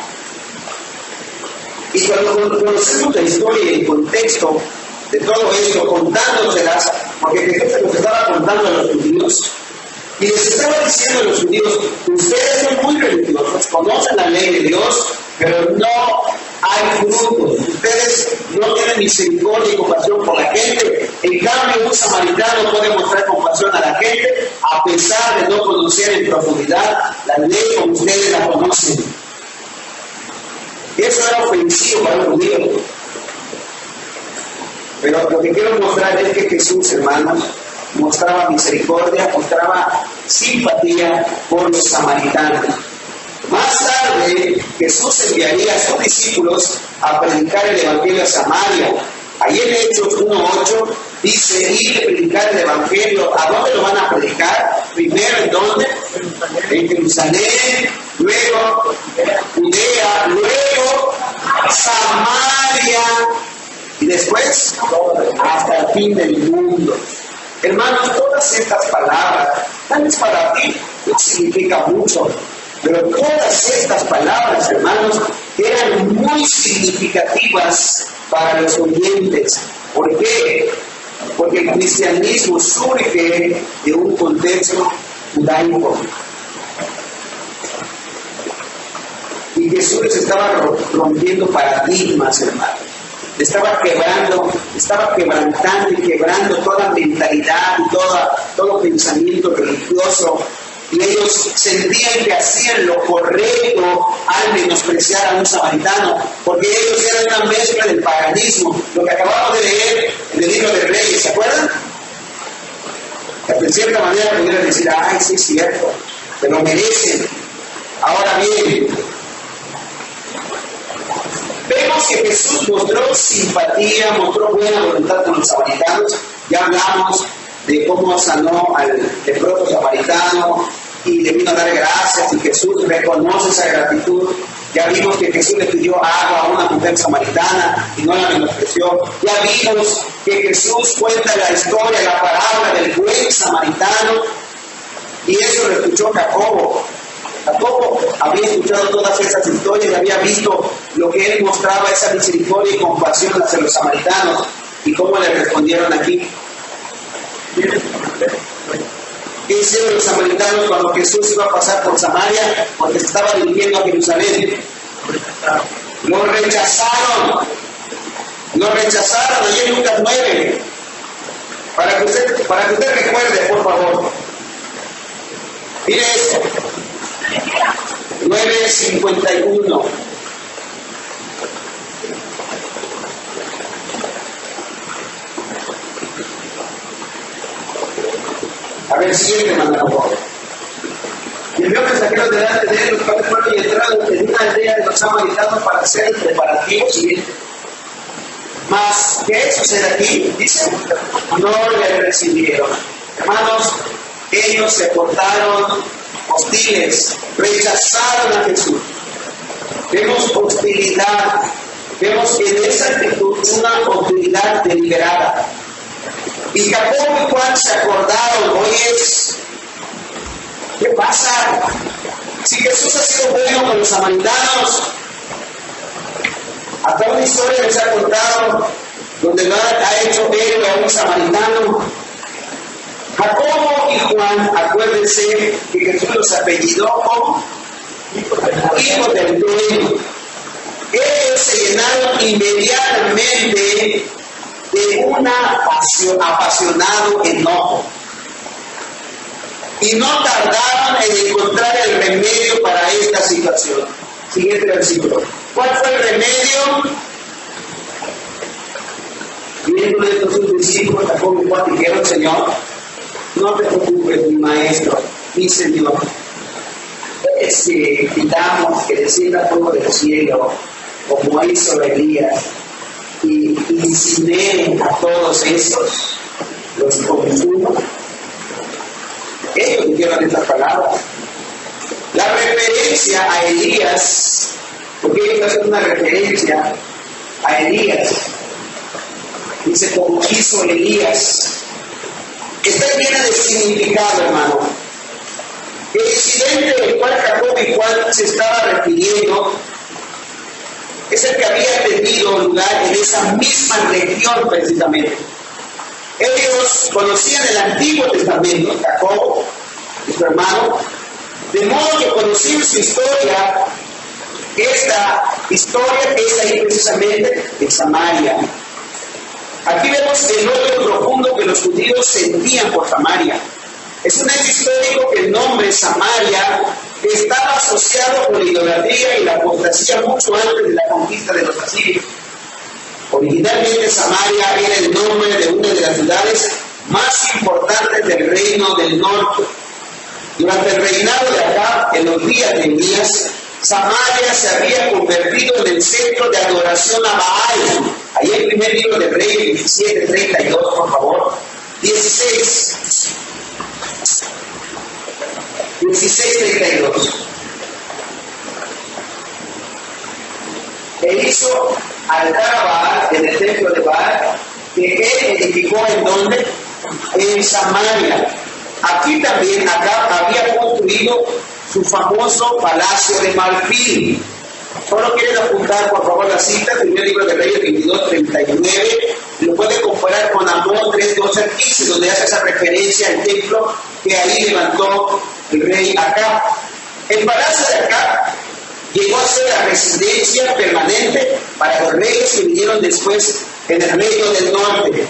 Y cuando conocemos la historia y el contexto de todo esto, contándoselas, porque Jesús se los estaba contando a los judíos, y les estaba diciendo a los judíos: ustedes son muy religiosos, conocen la ley de Dios, pero no hay frutos. Ustedes no tienen misericordia y compasión por la gente. En cambio, un samaritano puede mostrar compasión a la gente a pesar de no conocer en profundidad la ley como ustedes la conocen. Eso era ofensivo para un judío. Pero lo que quiero mostrar es que Jesús, hermanos, mostraba misericordia, mostraba simpatía por los samaritanos. Más tarde, Jesús enviaría a sus discípulos a predicar el Evangelio a Samaria. Ahí en Hechos 1:8 dice: ir a predicar el Evangelio. ¿A dónde lo van a predicar? Primero, ¿en dónde? En Jerusalén, luego Judea, luego Samaria y después hasta el fin del mundo. Hermanos, todas estas palabras, tal vez para ti no significa mucho, pero todas estas palabras, hermanos, eran muy significativas para los oyentes. ¿Por qué? Porque el cristianismo surge de un contexto judaico. Y Jesús les estaba rompiendo paradigmas, hermanos. Estaba quebrantando y quebrando toda mentalidad y todo pensamiento religioso. Y ellos sentían que hacían lo correcto al menospreciar a un samaritano, porque ellos eran una mezcla del paganismo, lo que acabamos de leer en el libro de Reyes, ¿se acuerdan? De cierta manera pudieran decir: ay, sí es cierto, te lo merecen. Ahora bien, vemos que Jesús mostró simpatía, mostró buena voluntad con los samaritanos. Ya hablamos de cómo sanó al leproso samaritano y le vino a dar gracias, y Jesús reconoce esa gratitud. Ya vimos que Jesús le pidió agua a una mujer samaritana y no la menospreció. Ya vimos que Jesús cuenta la historia, la parábola del buen samaritano, y eso lo escuchó Jacobo. Jacobo había escuchado todas esas historias y había visto lo que él mostraba, esa misericordia y compasión hacia los samaritanos. ¿Y cómo le respondieron aquí? ¿Qué hicieron los samaritanos cuando Jesús iba a pasar por Samaria? Porque se estaba dirigiendo a Jerusalén. Lo rechazaron. Allí en Lucas 9. Para que usted recuerde, por favor. Mire esto. 9:51. A ver, siguiente, manda, por favor. Y envió mensajeros delante de él, los cuales fueron y entraron en una aldea de los samaritanos para hacer el preparativo siguiente. Mas, ¿qué sucede aquí? Dice: no le recibieron. Hermanos, ellos se portaron hostiles, rechazaron a Jesús. Vemos hostilidad, vemos en esa actitud una hostilidad deliberada. Y Jacobo y Juan se acordaron, oye, ¿qué pasa? Si Jesús ha sido bueno con los samaritanos, hasta una historia les ha contado donde no ha hecho héroe a un samaritano. Jacobo y Juan, acuérdense que Jesús los apellidó como hijos del dueño. Ellos se llenaron inmediatamente de un apasionado enojo. Y no tardaron en encontrar el remedio para esta situación. Siguiente versículo. ¿Cuál fue el remedio? Viendo estos sus discípulos, Jacobo y Juan dijeron, Señor, no te preocupes, mi maestro, mi Señor. Es que pidamos que descienda fuego del cielo, como hizo Elías, y incineren a todos estos, los consuma. Ellos dijeron estas palabras. La referencia a Elías, porque ellos hacen una referencia a Elías, dice como hizo Elías, está llena de significado, hermano. El incidente del cual Jacobo y Juan se estaba refiriendo es el que había tenido lugar en esa misma región precisamente. Ellos conocían el Antiguo Testamento, Jacobo y su hermano, de modo que conocían su historia. Esta historia es ahí precisamente en Samaria. Aquí vemos el odio profundo que los judíos sentían por Samaria. Es un hecho histórico que el nombre Samaria estaba asociado con la idolatría y la apostasía mucho antes de la conquista de los asirios. Originalmente Samaria era el nombre de una de las ciudades más importantes del reino del norte. Durante el reinado de Acab, en los días de Elías, Samaria se había convertido en el centro de adoración a Baal. Ahí el primer libro de Reyes 17:32, por favor. 16:32. E hizo altar a Baal en el templo de Baal, que él edificó en donde? En Samaria. Aquí también acá había construido su famoso palacio de marfil. Solo quieren apuntar, por favor, la cita, primer libro de Reyes 22:39. Lo pueden comparar con Amós 3:12-15, donde hace esa referencia al templo que ahí levantó el rey Acab. El palacio de Acab llegó a ser la residencia permanente para los reyes que vinieron después en el reino del norte.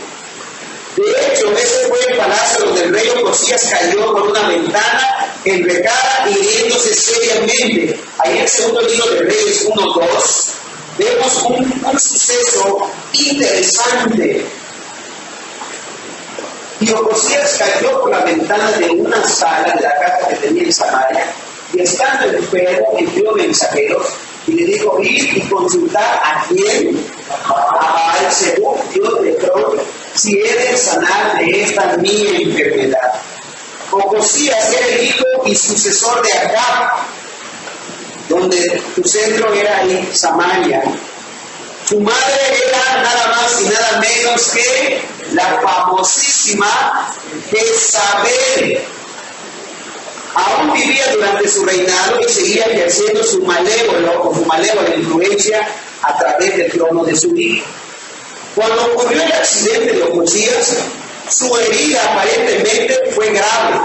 De hecho, ese fue el palacio donde el rey Ocosías cayó por una ventana enrejada y hiriéndose seriamente. Ahí en el segundo libro de Reyes 1:2 vemos un suceso interesante. Y Ocosías cayó por la ventana de una sala de la casa que tenía en Samaria, y estando enfermo envió mensajeros y le dijo, ir y consultar a quién, a Baal-Zebub, Dios de Cron, si he de sanar de esta mi enfermedad. Ocosías era el hijo y sucesor de Acab, donde su centro era ahí, Samaria. Su madre era nada más y nada menos que la famosísima Jezabel. Aún vivía durante su reinado y seguía ejerciendo su malévola influencia a través del trono de su hijo. Cuando ocurrió el accidente de Ocosías, su herida aparentemente fue grave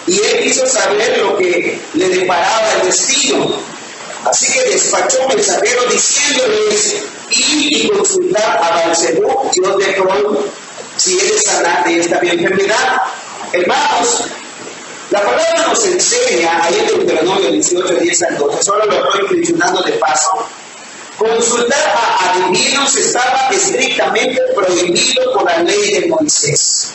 y él quiso saber lo que le deparaba el destino. Así que despachó mensajeros diciéndoles ir y consultar a Baal-Zebub, Dios de Cron, si he de sanar de esta mi enfermedad. Hermanos, la palabra nos enseña, ahí en Deuteronomio 18:10-12, solo lo estoy mencionando de paso, consultar a adivinos estaba estrictamente prohibido por la ley de Moisés.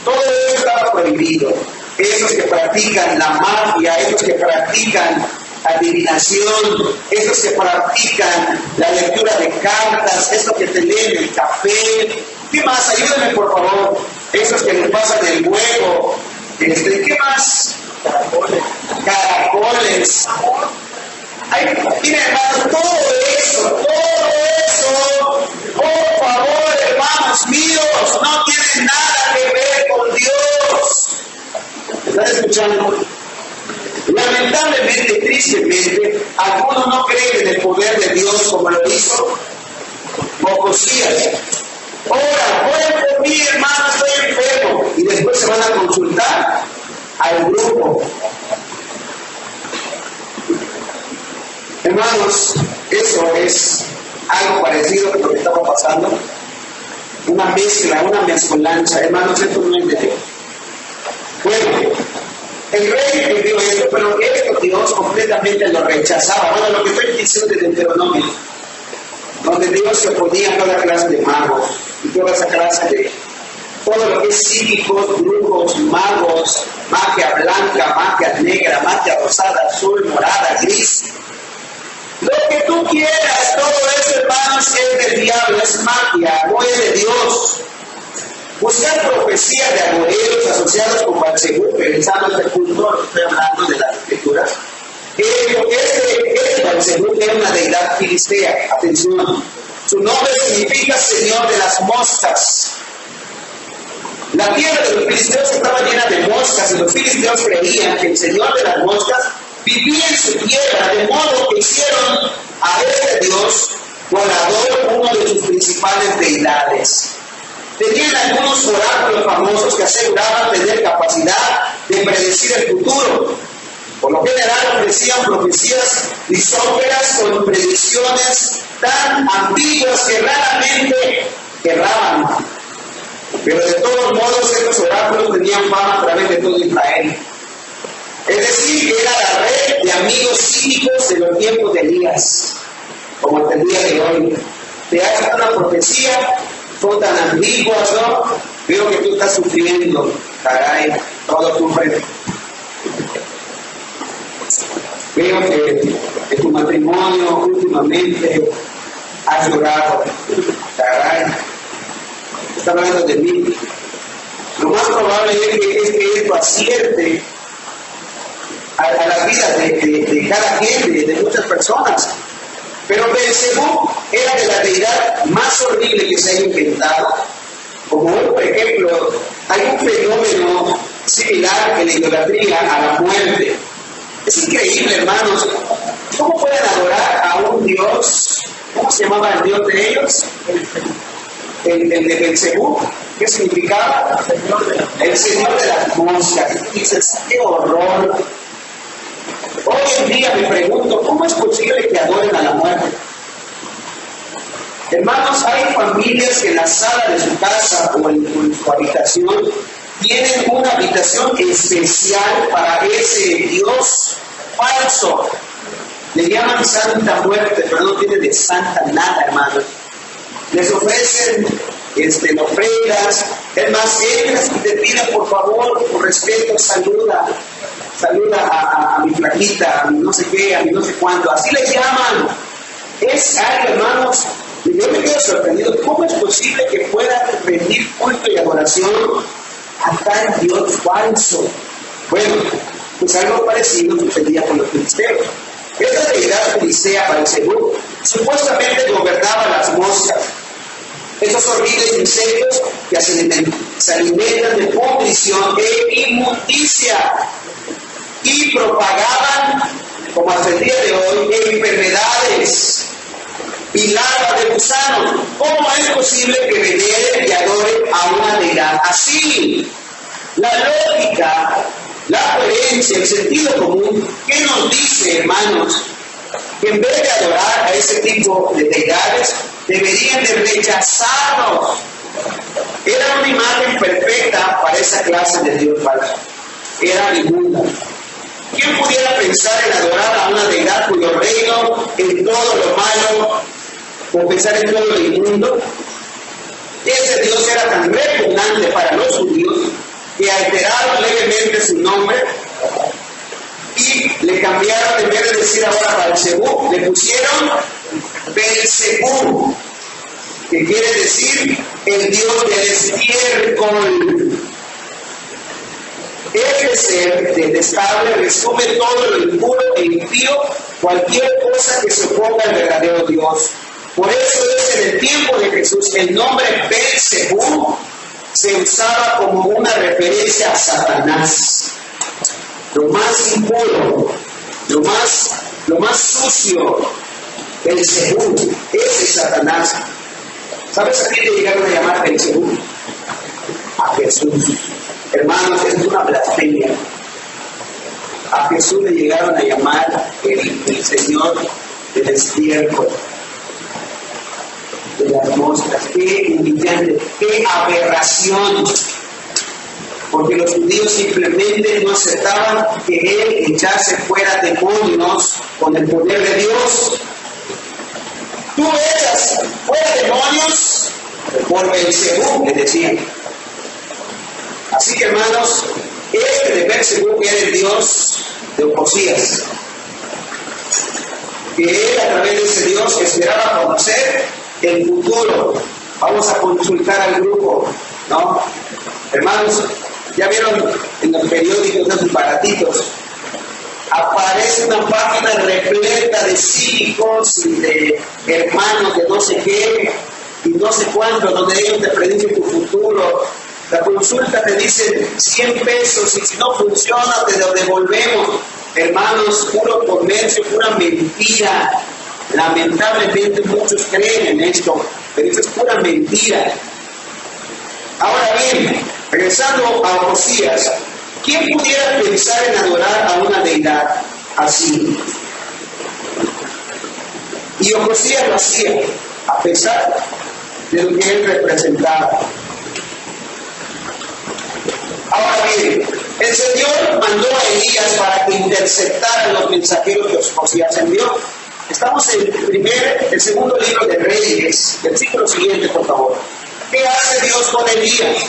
Todo eso estaba prohibido. Esos que practican la magia, esos que practican adivinación, esos que practican la lectura de cartas, esos que te leen el café. ¿Qué más? Ayúdenme, por favor. Esos que nos pasan el huevo. ¿Qué más? caracoles. Ay, miren, hermanos, todo eso, por favor, hermanos míos, no tiene nada que ver con Dios. ¿Están escuchando? Lamentablemente, tristemente, algunos no creen en el poder de Dios como lo hizo Ocosías. Oren por mí, hermano, estoy enfermo. Y después se van a consultar al grupo. Hermanos, eso es algo parecido a lo que estaba pasando. Una mezcla, una mezcolanza. Hermanos, esto no es de Dios. Bueno, el rey entendió esto, pero esto Dios completamente lo rechazaba. Bueno, lo que estoy diciendo de Deuteronomio, donde Dios se oponía a toda clase de magos y toda esa clase de todo lo que es psíquicos, brujos, magos, magia blanca, magia negra, magia rosada, azul, morada, gris. Lo que tú quieras, todo eso, hermanos, es del diablo, es magia, no es de Dios. Buscar profecías de agoreros asociados con Belcebú, pensando en este punto, estoy hablando de las escrituras. Belcebú era una deidad filistea, atención. Su nombre significa Señor de las moscas. La tierra de los filisteos estaba llena de moscas y los filisteos creían que el Señor de las moscas vivía en su tierra, de modo que hicieron a este Dios volador uno de sus principales deidades. Tenían algunos oráculos famosos que aseguraban tener capacidad de predecir el futuro. Por lo general ofrecían profecías lisonjeras con predicciones tan ambiguas que raramente erraban. Pero de todos modos estos oráculos tenían fama a través de todo Israel. Es decir, que era la red de amigos cínicos de los tiempos de Elías, como hasta el día de hoy. Te hacen una profecía, son tan ambiguas, ¿no? Veo que tú estás sufriendo, caray, todo ocurre. Veo que tu matrimonio últimamente ha llorado, caray, está hablando de mí. Lo más probable es que esto acierte a la vida de cada quien, de muchas personas. Pero Belcebú era de la deidad más horrible que se haya inventado. Como hoy, por ejemplo, hay un fenómeno similar en la idolatría a la muerte. Es increíble, hermanos. ¿Cómo pueden adorar a un dios? ¿Cómo se llamaba el dios de ellos? El de Belcebú. ¿Qué significaba? El señor de las moscas. Y dices, ¡qué horror! Hoy en día me pregunto, ¿cómo es posible que adoren a la muerte? Hermanos, hay familias que en la sala de su casa o en su habitación tienen una habitación especial para ese Dios falso. Le llaman Santa Muerte, pero no tiene de santa nada, hermanos. Les ofrecen ofrendas. Es más, entras y te piden, por favor, por respeto, saluda a mi flaquita, a mi no sé qué, a mi no sé cuándo. Así les llaman. Es algo, hermanos. Yo me quedo sorprendido. ¿Cómo es posible que puedan rendir culto y adoración a tal Dios falso? Bueno, pues algo parecido sucedía con los filisteos. Esta deidad filistea, Belcebú, supuestamente gobernaba las moscas, esos horribles insectos que se alimentan de pudrición e inmundicia y propagaban, como hasta el día de hoy, enfermedades y larvas de gusanos. ¿Cómo es posible que veneren y adoren a una deidad así? La lógica, la coherencia, el sentido común, ¿qué nos dice, hermanos? Que en vez de adorar a ese tipo de deidades, deberían de rechazarlos. Era una imagen perfecta para esa clase de Dios falso. Era inmunda. ¿Quién pudiera pensar en adorar a una deidad cuyo reino en todo lo malo, o pensar en todo lo inmundo? Ese Dios era tan repugnante para los judíos que alteraron levemente su nombre y le cambiaron, en vez de decir ahora Belcebú, le pusieron Belcebú, que quiere decir el Dios del estiércol. Este ser detestable resume todo lo impuro e impío, cualquier cosa que se oponga al verdadero Dios. Por eso es en el tiempo de Jesús el nombre Beelzebú se usaba como una referencia a Satanás. Lo más impuro, lo más sucio, Beelzebú, ese es Satanás. ¿Sabes a quién le llegaron a llamar Beelzebú? A Jesús. Hermanos, es una blasfemia. A Jesús le llegaron a llamar el Señor del estiércol, de las moscas. Qué humillante, qué aberración. Porque los judíos simplemente no aceptaban que Él echase fuera demonios con el poder de Dios. Tú echas fuera demonios por Beelzebú, le decían. Así que, hermanos, este de Beelzebú era el Dios de Ocosías, que él a través de ese Dios esperaba conocer el futuro. Vamos a consultar al grupo, ¿no? Hermanos, ya vieron en los periódicos de sus baratitos, aparece una página repleta de psíquicos y de hermanos de no sé qué y no sé cuánto, donde ellos te predicen tu futuro. La consulta te dice 100 pesos y si no funciona te lo devolvemos. Hermanos, puro comercio, pura mentira. Lamentablemente muchos creen en esto, pero eso es pura mentira. Ahora bien, regresando a Ocosías, ¿quién pudiera pensar en adorar a una deidad así? Y Ocosías lo hacía, a pesar de lo que él representaba. Ahora bien, el Señor mandó a Elías para que interceptara los mensajeros que Ocosías envió. Estamos en el segundo libro de Reyes, versículo siguiente, por favor. ¿Qué hace Dios con Elías?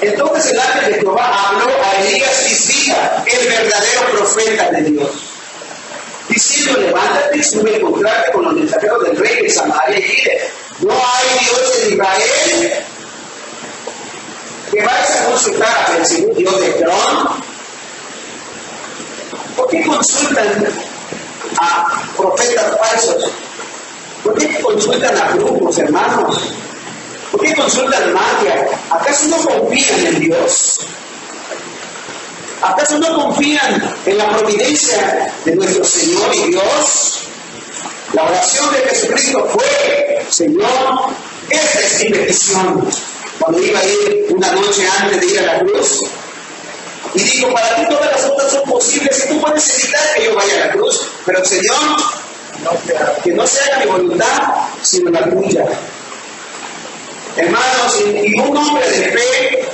Entonces el ángel de Jehová habló a Elías Tisbita, el verdadero profeta de Dios, diciendo: levántate y sube a encontrarte con los mensajeros del rey de Samaria y dile: no hay Dios en Israel. Que vais a consultar al Señor Dios de Hebrón. ¿Por qué consultan a profetas falsos? ¿Por qué consultan a brujos, hermanos? ¿Por qué consultan magia? ¿Acaso no confían en Dios? ¿Acaso no confían en la providencia de nuestro Señor y Dios? La oración de Jesucristo fue: Señor, esta es mi petición. Cuando iba a ir una noche antes de ir a la cruz, y dijo: para ti todas las cosas son posibles y tú puedes evitar que yo vaya a la cruz, pero Señor, que no se haga mi voluntad sino la tuya. Hermanos, y un hombre de fe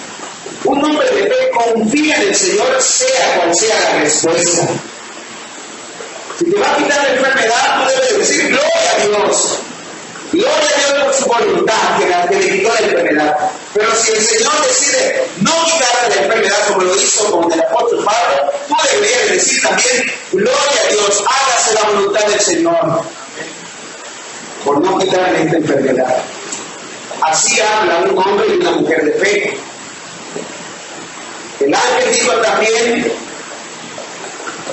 confía en el Señor, sea cual sea la respuesta. Si te va a quitar la enfermedad, tú debes decir: gloria a Dios. Gloria a Dios por su voluntad que le quitó la enfermedad. Pero si el Señor decide no quitarle la enfermedad como lo hizo con el apóstol Pablo, tú deberías decir también: gloria a Dios, hágase la voluntad del Señor por no quitarle esta enfermedad. Así habla un hombre y una mujer de fe. El ángel dijo también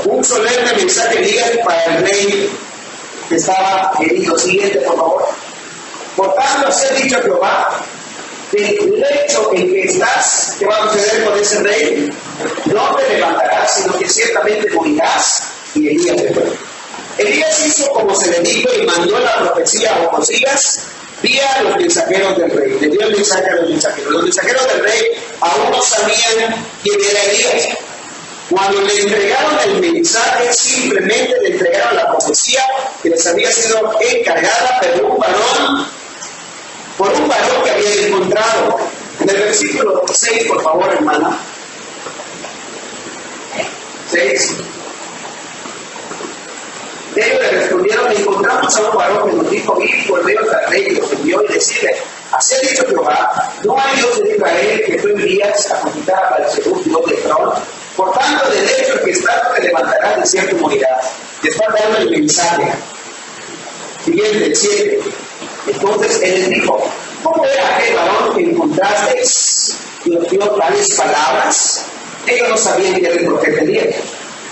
un solemne mensaje para el rey que estaba herido. Siguiente, por favor. Por tanto, así ha dicho Jehová: del lecho en que estás, ¿qué va a suceder con ese rey? No te levantarás, sino que ciertamente morirás. Y Elías se fue. Elías hizo como se le dijo y mandó la profecía a Ocosías vía los mensajeros del rey. Le dio el mensaje a los mensajeros. Los mensajeros del rey aún no sabían quién era Elías. Cuando le entregaron el mensaje, simplemente le entregaron la profecía que les había sido encargada por un varón que había encontrado. En el versículo 6, por favor, hermana. 6. Ellos le respondieron: encontramos a un varón que nos dijo: ir por medio del rey, y los envió y decirle: así ha dicho Jehová, no hay Dios en Israel que tú envías a conquistar al segundo Dios de Hebrón. Por tanto, del hecho en que estás te levantarás, de cierto morirás. Le está dando el mensaje. Siguiente, el 7. Entonces él les dijo: ¿cómo era aquel varón que encontrasteis? dio tales palabras? Ellos no sabían que era el profeta Elías.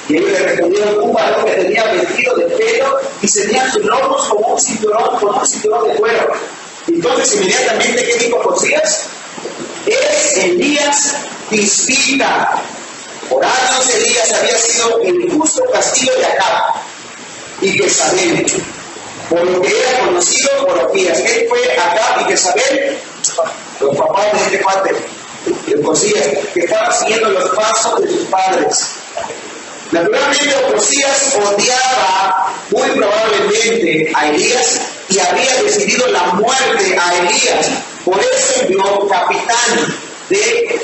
Y ellos le respondieron: un varón que tenía vestido de pelo y ceñía sus lomos como un cinturón de cuero. Entonces inmediatamente, ¿qué dijo Ocosías? Es Elías Tisbita. Por años Elías había sido el justo castigo de Acab y Jezabel, por lo que era conocido por Ocosías. ¿Qué fue Acab y Jezabel? Los papás de este padre, de Ocosías, que estaban siguiendo los pasos de sus padres. Naturalmente Ocosías odiaba muy probablemente a Elías y había decidido la muerte a Elías. Por eso envió capitán de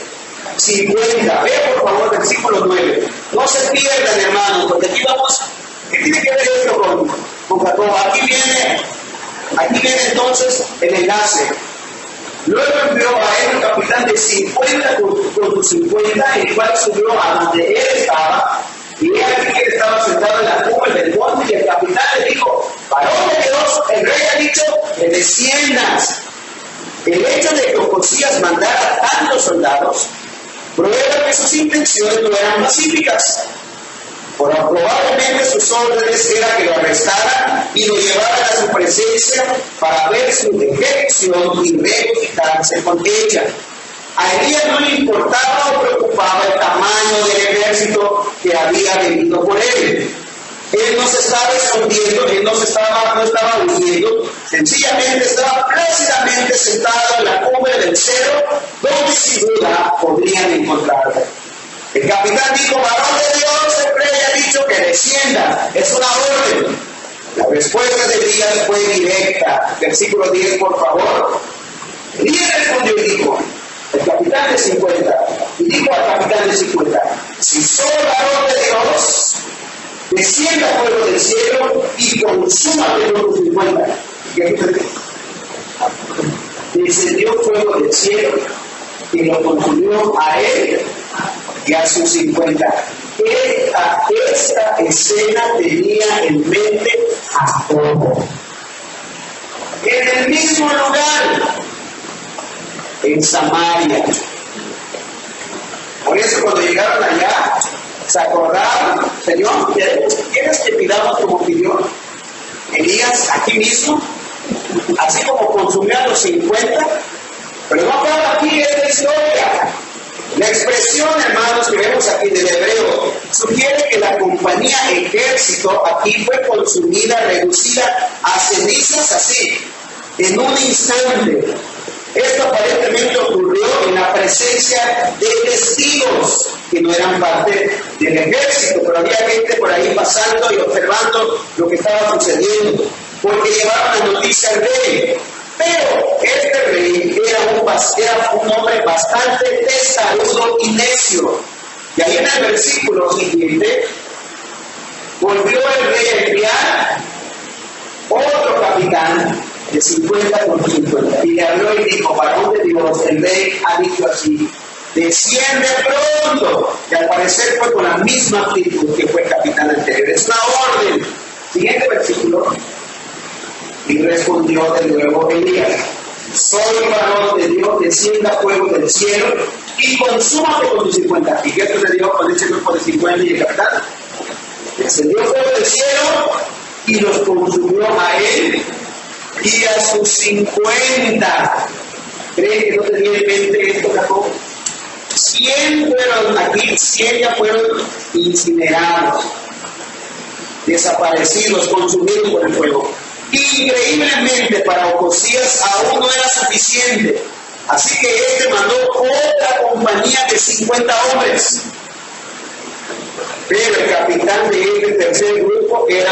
50. Vea por favor versículo 9. No se pierdan, hermanos, porque aquí vamos. ¿Qué tiene que ver esto con Jacob? Aquí viene entonces el enlace. Luego envió a él un capitán de 50 con sus 50, el cual subió a donde él estaba. Y ve aquí que él estaba sentado en la cumbre del monte, y el capitán le dijo: varón de Dios, el rey ha dicho que desciendas. El hecho de que Ocosías mandara a tantos soldados prueba que sus intenciones no eran pacíficas. Probablemente sus órdenes era que lo arrestaran y lo llevaran a su presencia para ver su defección y regocijarse con ella. A Elías no le importaba o preocupaba el tamaño del ejército que había venido por él. Él no se estaba escondiendo, él no estaba huyendo, sencillamente estaba plácidamente sentado en la cumbre del cerro, donde sin duda podrían encontrarlo. El capitán dijo: varón de Dios, el rey ha dicho que descienda, es una orden. La respuesta de Elías fue directa. Versículo 10, por favor. Elías respondió y dijo, el capitán de 50, y dijo al capitán de 50: si soy varón de Dios, descienda fuego del cielo y consúmate con tus 50. Descendió fuego del cielo y lo consumió a él y a sus 50. Esta escena tenía en mente a Jacob. En el mismo lugar, en Samaria. Por eso cuando llegaron allá, se acordaron: Señor, ¿quieres que pidamos como pidió Elías aquí mismo? Así como consumió a los 50. Pero no acaba aquí esta historia. La expresión, hermanos, que vemos aquí del hebreo sugiere que la compañía ejército aquí fue consumida, reducida a cenizas así, en un instante. Esto aparentemente ocurrió en la presencia de testigos que no eran parte del ejército, pero había gente por ahí pasando y observando lo que estaba sucediendo, porque llevaban la noticia al rey. Pero este rey era un hombre bastante testarudo y necio. Y ahí en el versículo siguiente, volvió el rey a enviar otro capitán de 50 con 50. Y le habló y dijo: varón de Dios, el rey ha dicho así: desciende pronto. Y al parecer fue con la misma actitud que fue el capitán anterior. Es una orden. Siguiente versículo. Y respondió de nuevo Elías: soy varón de Dios, descienda fuego del cielo y consúmate con tus 50. ¿Y qué sucedió con ese grupo de 50 y el capitán? Descendió fuego del cielo y los consumió a él y a sus 50. ¿Creen que no tenía en mente esto, Jacob? 100 fueron aquí, 100 ya fueron incinerados, desaparecidos, consumidos por el fuego. Increíblemente, para Ocosías aún no era suficiente, así que este mandó otra compañía de 50 hombres. Pero el capitán de este tercer grupo era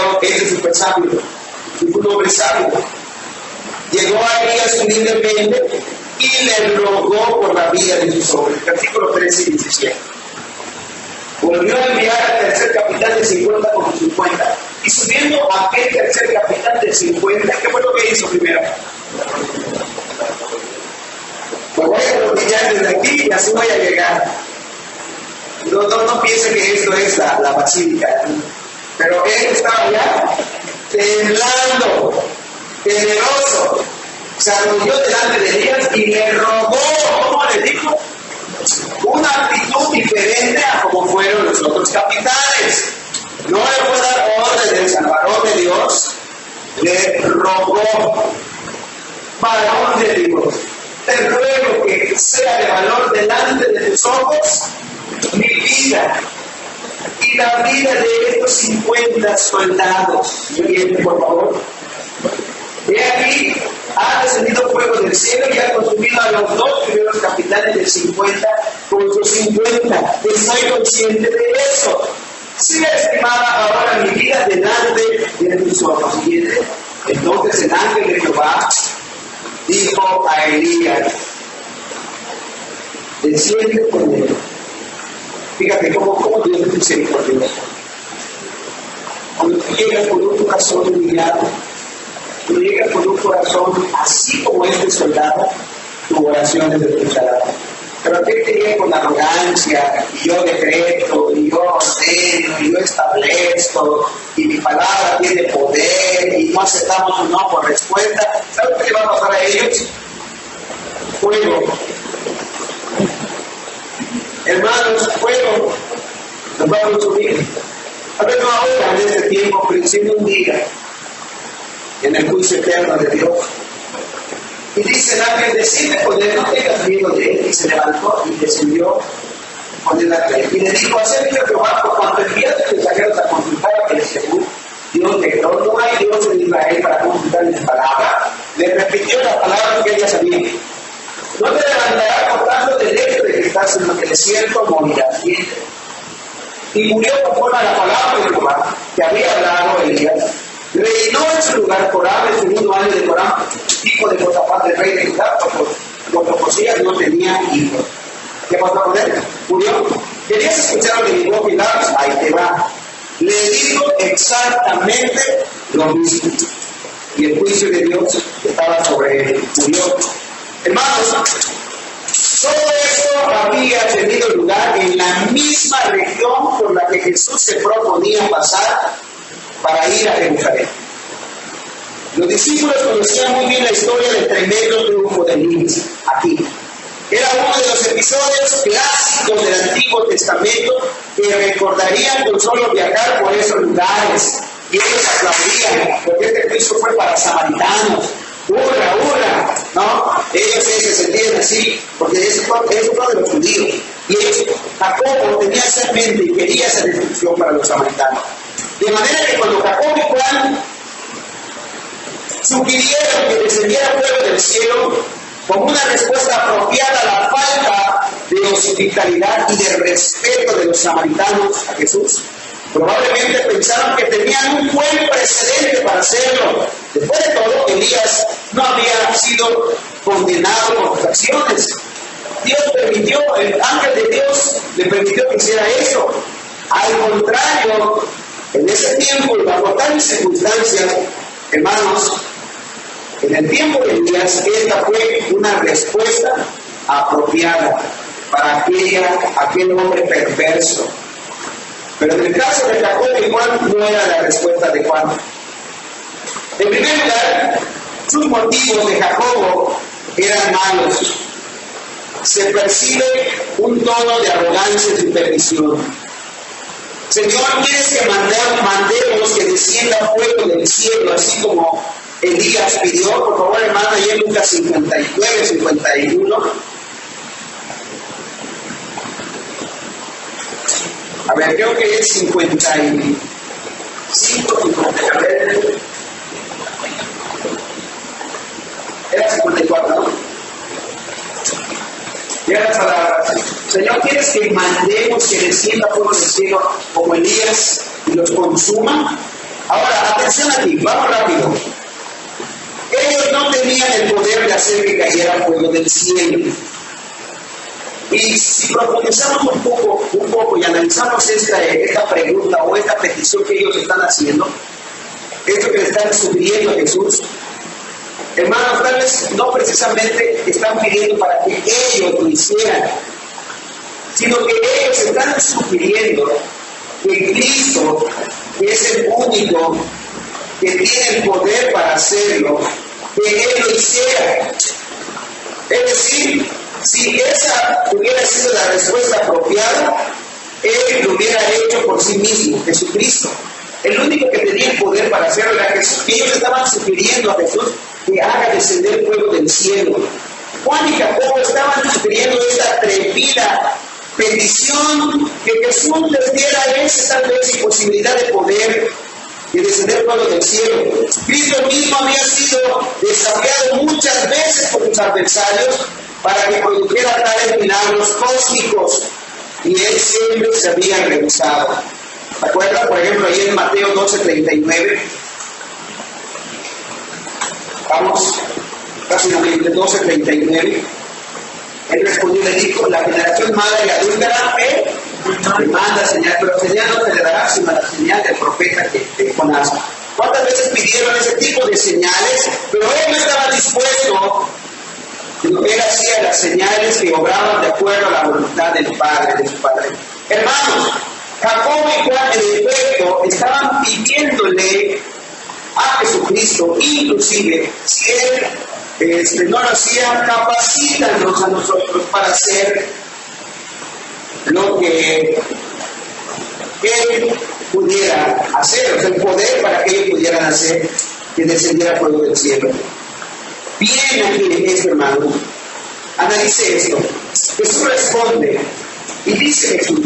súper sabio, un hombre sabio. Llegó a Elías humildemente y le rogó por la vida de sus hombres. Versículos 13 y 17. Volvió a enviar al tercer capitán de 50 con 50. Y subiendo a aquel tercer capitán de 50, ¿qué fue lo que hizo primero? Pues voy a rodillar desde aquí y así voy a llegar. No piense que esto es la basílica. Pero él estaba allá temblando, temeroso. Se arrodilló delante de Elías y le rogó. ¿Cómo le dijo? una actitud diferente a como fueron los otros capitanes. No le fue dar órdenes al varón de Dios, le rogó: varón de Dios, te ruego que sea de valor delante de tus ojos mi vida y la vida de estos 50 soldados. Siguiente, por favor. He aquí, ha descendido fuego del cielo y ha consumido a los 2 primeros capitanes del 50 con sus 50. Estoy consciente de eso. Sea estimada ahora mi vida delante de tus ojos. Siguiente. Entonces el ángel de Jehová dijo a Elías: desciende con él. Fíjate cómo Dios es misericordioso. Cuando tú llegas con un corazón humillado, cuando llegas con un corazón así como este soldado, tu oración es escuchada. Pero aquel que llega con arrogancia, y yo decreto, y yo ordeno, y yo establezco, y mi palabra tiene poder, y no aceptamos un no por respuesta, ¿sabes qué le va a pasar a ellos? Fuego. Hermanos, fuego nos va a consumir. A ver, no ahora en este tiempo, pero sí un día, en el juicio eterno de Dios. Y dice el ángel: desciende con él, no tengas miedo de él. Y se levantó y descendió con el ángel. Y le dijo: así dijo Jehová, por cuanto enviaste mensajeros a consultar a Beelzebub, Dios de Dios, no hay Dios en Israel para consultar mi palabra. Le repitió la palabra que ella sabía: no te levantarás por tanto del hecho de que estás en el desierto, morirás. Y murió conforme a la palabra de Jehová que había hablado Elías. Reinó en su lugar Joram el segundo año de Joram, hijo de Josafat, el rey de Judá, porque Josías no tenía hijos. ¿Qué pasó con él? Murió. ¿Querías escuchar lo que dijo Pilatos? Ahí te va. Le dijo exactamente lo mismo. Y el juicio de Dios estaba sobre él. Murió. Hermanos, todo esto había tenido lugar en la misma región por la que Jesús se proponía pasar para ir a Jerusalén. Los discípulos conocían muy bien la historia del tremendo triunfo de Elías aquí. Era uno de los episodios clásicos del Antiguo Testamento que recordarían con solo viajar por esos lugares. Y ellos aplaudían, porque este juicio fue para samaritanos. ¡Hurra, hurra! ¿No? Ellos se sentían así, porque eso fue de los judíos. Y ellos, Jacobo tenía esa en mente y quería esa destrucción para los samaritanos. De manera que cuando Jacobo y Juan sugirieron que descendiera fuego del cielo como una respuesta apropiada a la falta de hospitalidad y de respeto de los samaritanos a Jesús, probablemente pensaron que tenían un buen precedente para hacerlo. Después de todo, Elías no había sido condenado por sus acciones. Dios permitió, el ángel de Dios le permitió que hiciera eso. Al contrario, en ese tiempo y bajo tales circunstancias, hermanos, en el tiempo de Elías, esta fue una respuesta apropiada para aquel hombre perverso. Pero en el caso de Jacobo y Juan no era la respuesta de Juan. En primer lugar, sus motivos de Jacobo eran malos. Se percibe un tono de arrogancia y supervisión. Señor, ¿quieres que mandemos que descienda fuego del cielo, así como Elías pidió? Por favor, hermano, ahí en Lucas 59, 51. A ver, creo que es 55, 59. Era 54, ¿no? Llega las palabras: Señor, ¿quieres que mandemos que descienda fuego del cielo como Elías y los consuma? Ahora, atención aquí, vamos rápido. Ellos no tenían el poder de hacer que cayera fuego del cielo. Y si profundizamos un poco y analizamos esta pregunta o esta petición que ellos están haciendo, esto que le están sugiriendo a Jesús, hermanos, tal vez no precisamente están pidiendo para que ellos lo hicieran, sino que ellos están sugiriendo que Cristo, que es el único que tiene el poder para hacerlo, que Él lo hiciera. Es decir, Si esa hubiera sido la respuesta apropiada, Él lo hubiera hecho por sí mismo, Jesucristo. El único que tenía el poder para hacerlo era Jesús, que ellos estaban sugiriendo a Jesús que haga descender fuego del cielo. Juan y Jacobo estaban sugiriendo esta atrevida petición que Jesús les diera a ellos tal vez imposibilidad de poder de descender fuego del cielo. Cristo mismo había sido desafiado muchas veces por sus adversarios para que produjera tales milagros cósmicos y él siempre se había rehusado. ¿Se acuerdan? Por ejemplo, ahí en Mateo 12:39. Vamos, rápidamente, 12:39. Él respondió y le dijo: la generación mala y adúltera me manda señal, pero señal no se le dará sino la señal del profeta que Jonás. ¿Cuántas veces pidieron ese tipo de señales? Pero él no estaba dispuesto. Él hacía las señales que obraban de acuerdo a la voluntad del Padre, de su Padre. Hermanos, Jacobo y Juan en efecto estaban pidiéndole a Jesucristo, inclusive si él no lo hacía, capacítanos a nosotros para hacer lo que él pudiera hacer, o sea, el poder para que ellos pudieran hacer que descendiera fuego del cielo. Bien aquí esto, hermano. Analice esto. Jesús responde y dice Jesús: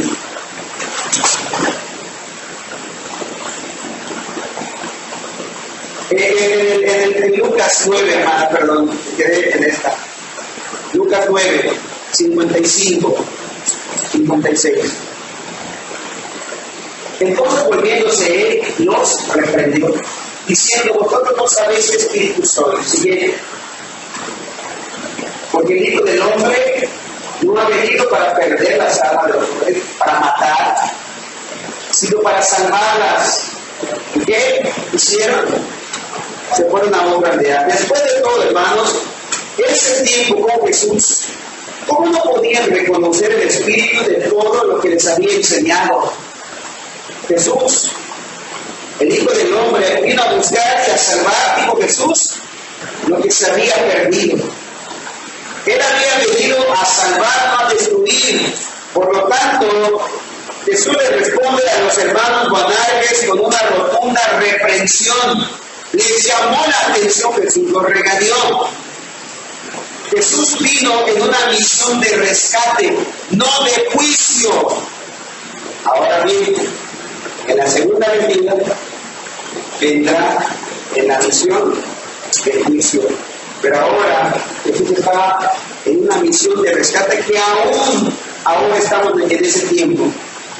en Lucas 9, hermano, perdón, quedé en esta. Lucas 9, 55, 56. Entonces volviéndose él, los reprendió, diciendo: vosotros no sabéis qué espíritu sois. Siguiente. Porque el Hijo del Hombre no ha venido para perder las almas de los hombres, para matar, sino para salvarlas. ¿Y qué hicieron? Se fueron a otra aldea. Después de todo, hermanos, ese tiempo con Jesús, ¿cómo no podían reconocer el espíritu de todo lo que les había enseñado Jesús? El Hijo del Hombre vino a buscar y a salvar, dijo Jesús, lo que se había perdido. Él había venido a salvar, no a destruir. Por lo tanto, Jesús le responde a los hermanos Boanerges con una rotunda reprensión. Les llamó la atención Jesús, los regañó. Jesús vino en una misión de rescate, no de juicio. Ahora bien, en la segunda venida vendrá en la misión de juicio. Pero ahora Jesús está en una misión de rescate que aún estamos en ese tiempo.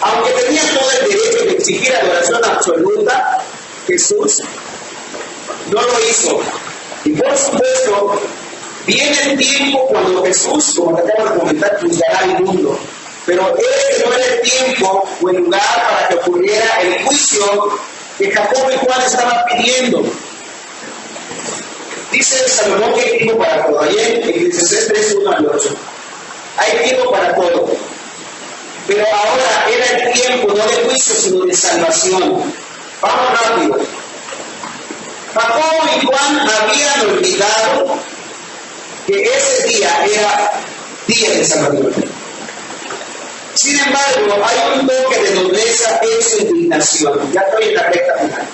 Aunque tenía todo el derecho de exigir adoración absoluta, Jesús no lo hizo. Y por supuesto, viene el tiempo cuando Jesús, como te acabo de comentar, juzgará al mundo. Pero ese no era el tiempo o el lugar para que ocurriera el juicio que Jacobo y Juan estaban pidiendo. Dice Salomón que hay tiempo para todo. Ahí en Eclesiastés 3:1-8. Hay tiempo para todo. Pero ahora era el tiempo no de juicio, sino de salvación. Vamos rápido. Jacobo y Juan habían olvidado que ese día era día de salvación. Sin embargo, hay un toque de nobleza en su indignación. Ya estoy en la recta final.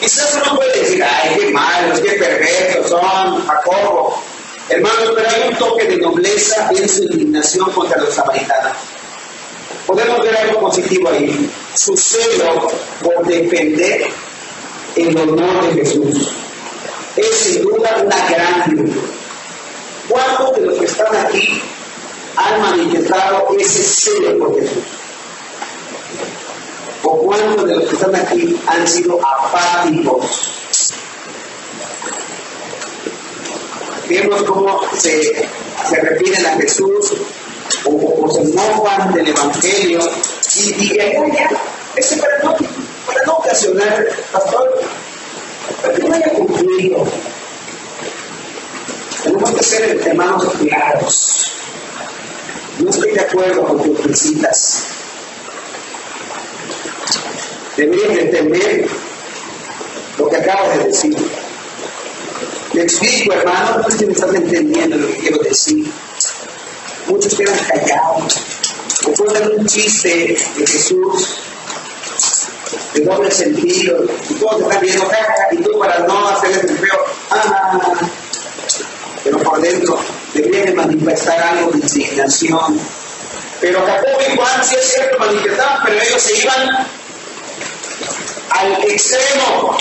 Quizás uno puede decir: ay, qué malos, qué perversos son, Jacobo. Hermanos, pero hay un toque de nobleza en su indignación contra los samaritanos. Podemos ver algo positivo ahí. Su celo por defender el honor de Jesús es sin duda una gran virtud. ¿Cuántos de los que están aquí han manifestado ese celo por Jesús? ¿O cuántos de los que están aquí han sido apáticos? Vemos cómo se refieren a Jesús o se mofan del Evangelio y allá, eso para no ocasionar, pastor, para que no haya concluido. Tenemos que ser hermanos claros. No estoy de acuerdo con tus visitas. Deberían entender lo que acabo de decir. Me explico, hermano, no sé si me están entendiendo lo que quiero decir. Muchos quedan callados o cuentan un chiste de Jesús de doble sentido y todos están viendo caca y tú para no hacerles el feo, pero por dentro deberían de manifestar algo de indignación. Pero Jacobo y Juan, sí es cierto, manifestaban, pero ellos se iban al extremo.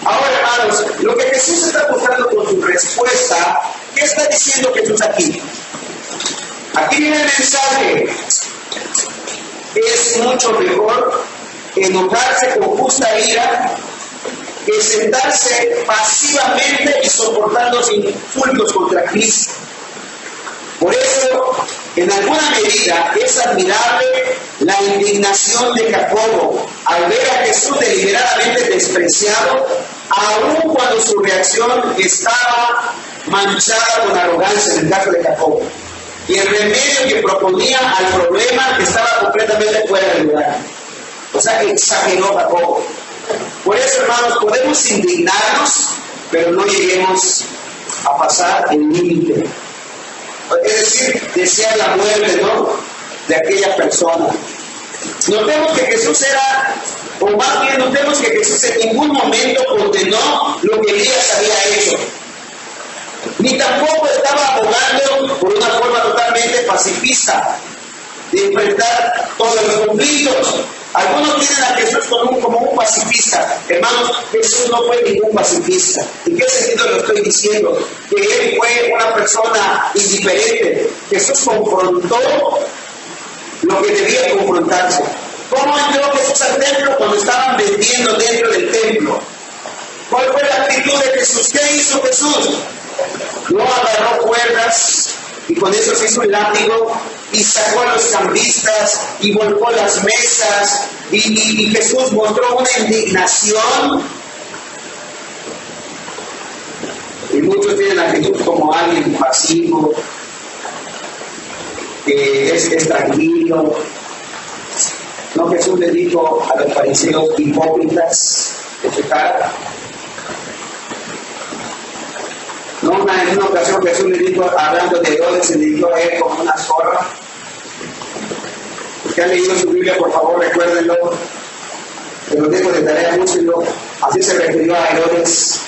Ahora, hermanos, lo que Jesús está mostrando con su respuesta, ¿qué está diciendo Jesús aquí? Aquí viene el mensaje. Es mucho mejor enojarse con justa ira que sentarse pasivamente y soportando los insultos contra Cristo. Por eso, en alguna medida, es admirable la indignación de Jacobo al ver a Jesús deliberadamente despreciado, aun cuando su reacción estaba manchada con arrogancia en el caso de Jacobo. Y el remedio que proponía al problema estaba completamente fuera de lugar. O sea, exageró Jacobo. Por eso, hermanos, podemos indignarnos, pero no lleguemos a pasar el límite. Es decir, desear la muerte, ¿no?, de aquella persona. Notemos que Jesús era, o más bien notemos que Jesús en ningún momento condenó lo que Elías había hecho. Ni tampoco estaba abogando por una forma totalmente pacifista de enfrentar todos los conflictos. Algunos tienen a Jesús como un pacifista. Hermanos, Jesús no fue ningún pacifista. ¿En qué sentido lo estoy diciendo? Que él fue una persona indiferente. Jesús confrontó lo que debía confrontarse. ¿Cómo entró Jesús al templo? Cuando estaban vendiendo dentro del templo. ¿Cuál fue la actitud de Jesús? ¿Qué hizo Jesús? No agarró cuerdas y con eso se hizo un látigo y sacó a los cambistas y volcó las mesas y Jesús mostró una indignación. Y muchos tienen a Jesús como alguien pasivo, que es tranquilo. No, Jesús le dijo a los fariseos hipócritas de su cara. No, en una ocasión Jesús le dijo, hablando de Herodes, se le dijo a él como una zorra. Si han leído su Biblia, por favor, recuérdenlo. Se lo dejo de tarea, búsquenlo. Así se refirió a Herodes.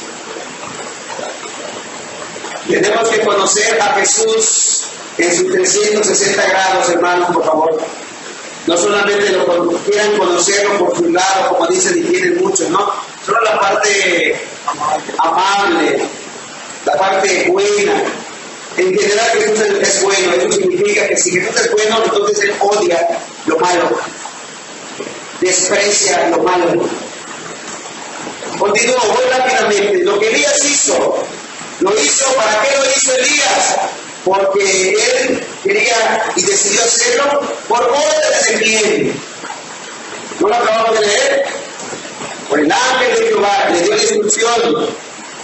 Tenemos que conocer a Jesús en sus 360 grados, hermanos, por favor. No solamente quieran conocerlo por su lado, como dicen y tienen muchos, ¿no? Solo la parte amable, la parte buena. En general Jesús es bueno. Eso significa que si Jesús es bueno, entonces Él odia lo malo, desprecia lo malo. Continúo, voy rápidamente. Lo que Elías hizo, lo hizo. ¿Para qué lo hizo Elías? Porque él quería y decidió hacerlo por orden de quién. ¿No lo acabamos de leer? Por el ángel de Jehová, le dio la instrucción.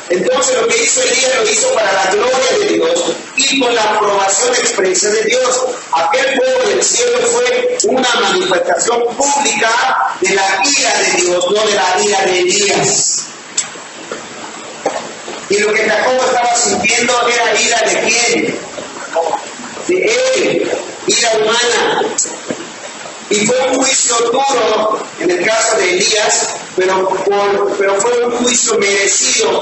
Entonces lo que hizo Elías lo hizo para la gloria de Dios y con la aprobación expresa de Dios. Aquel fuego del cielo fue una manifestación pública de la ira de Dios, no de la ira de Elías. Y lo que Jacobo estaba sintiendo era ira de quién? De él, ira humana. Y fue un juicio duro en el caso de Elías, pero fue un juicio merecido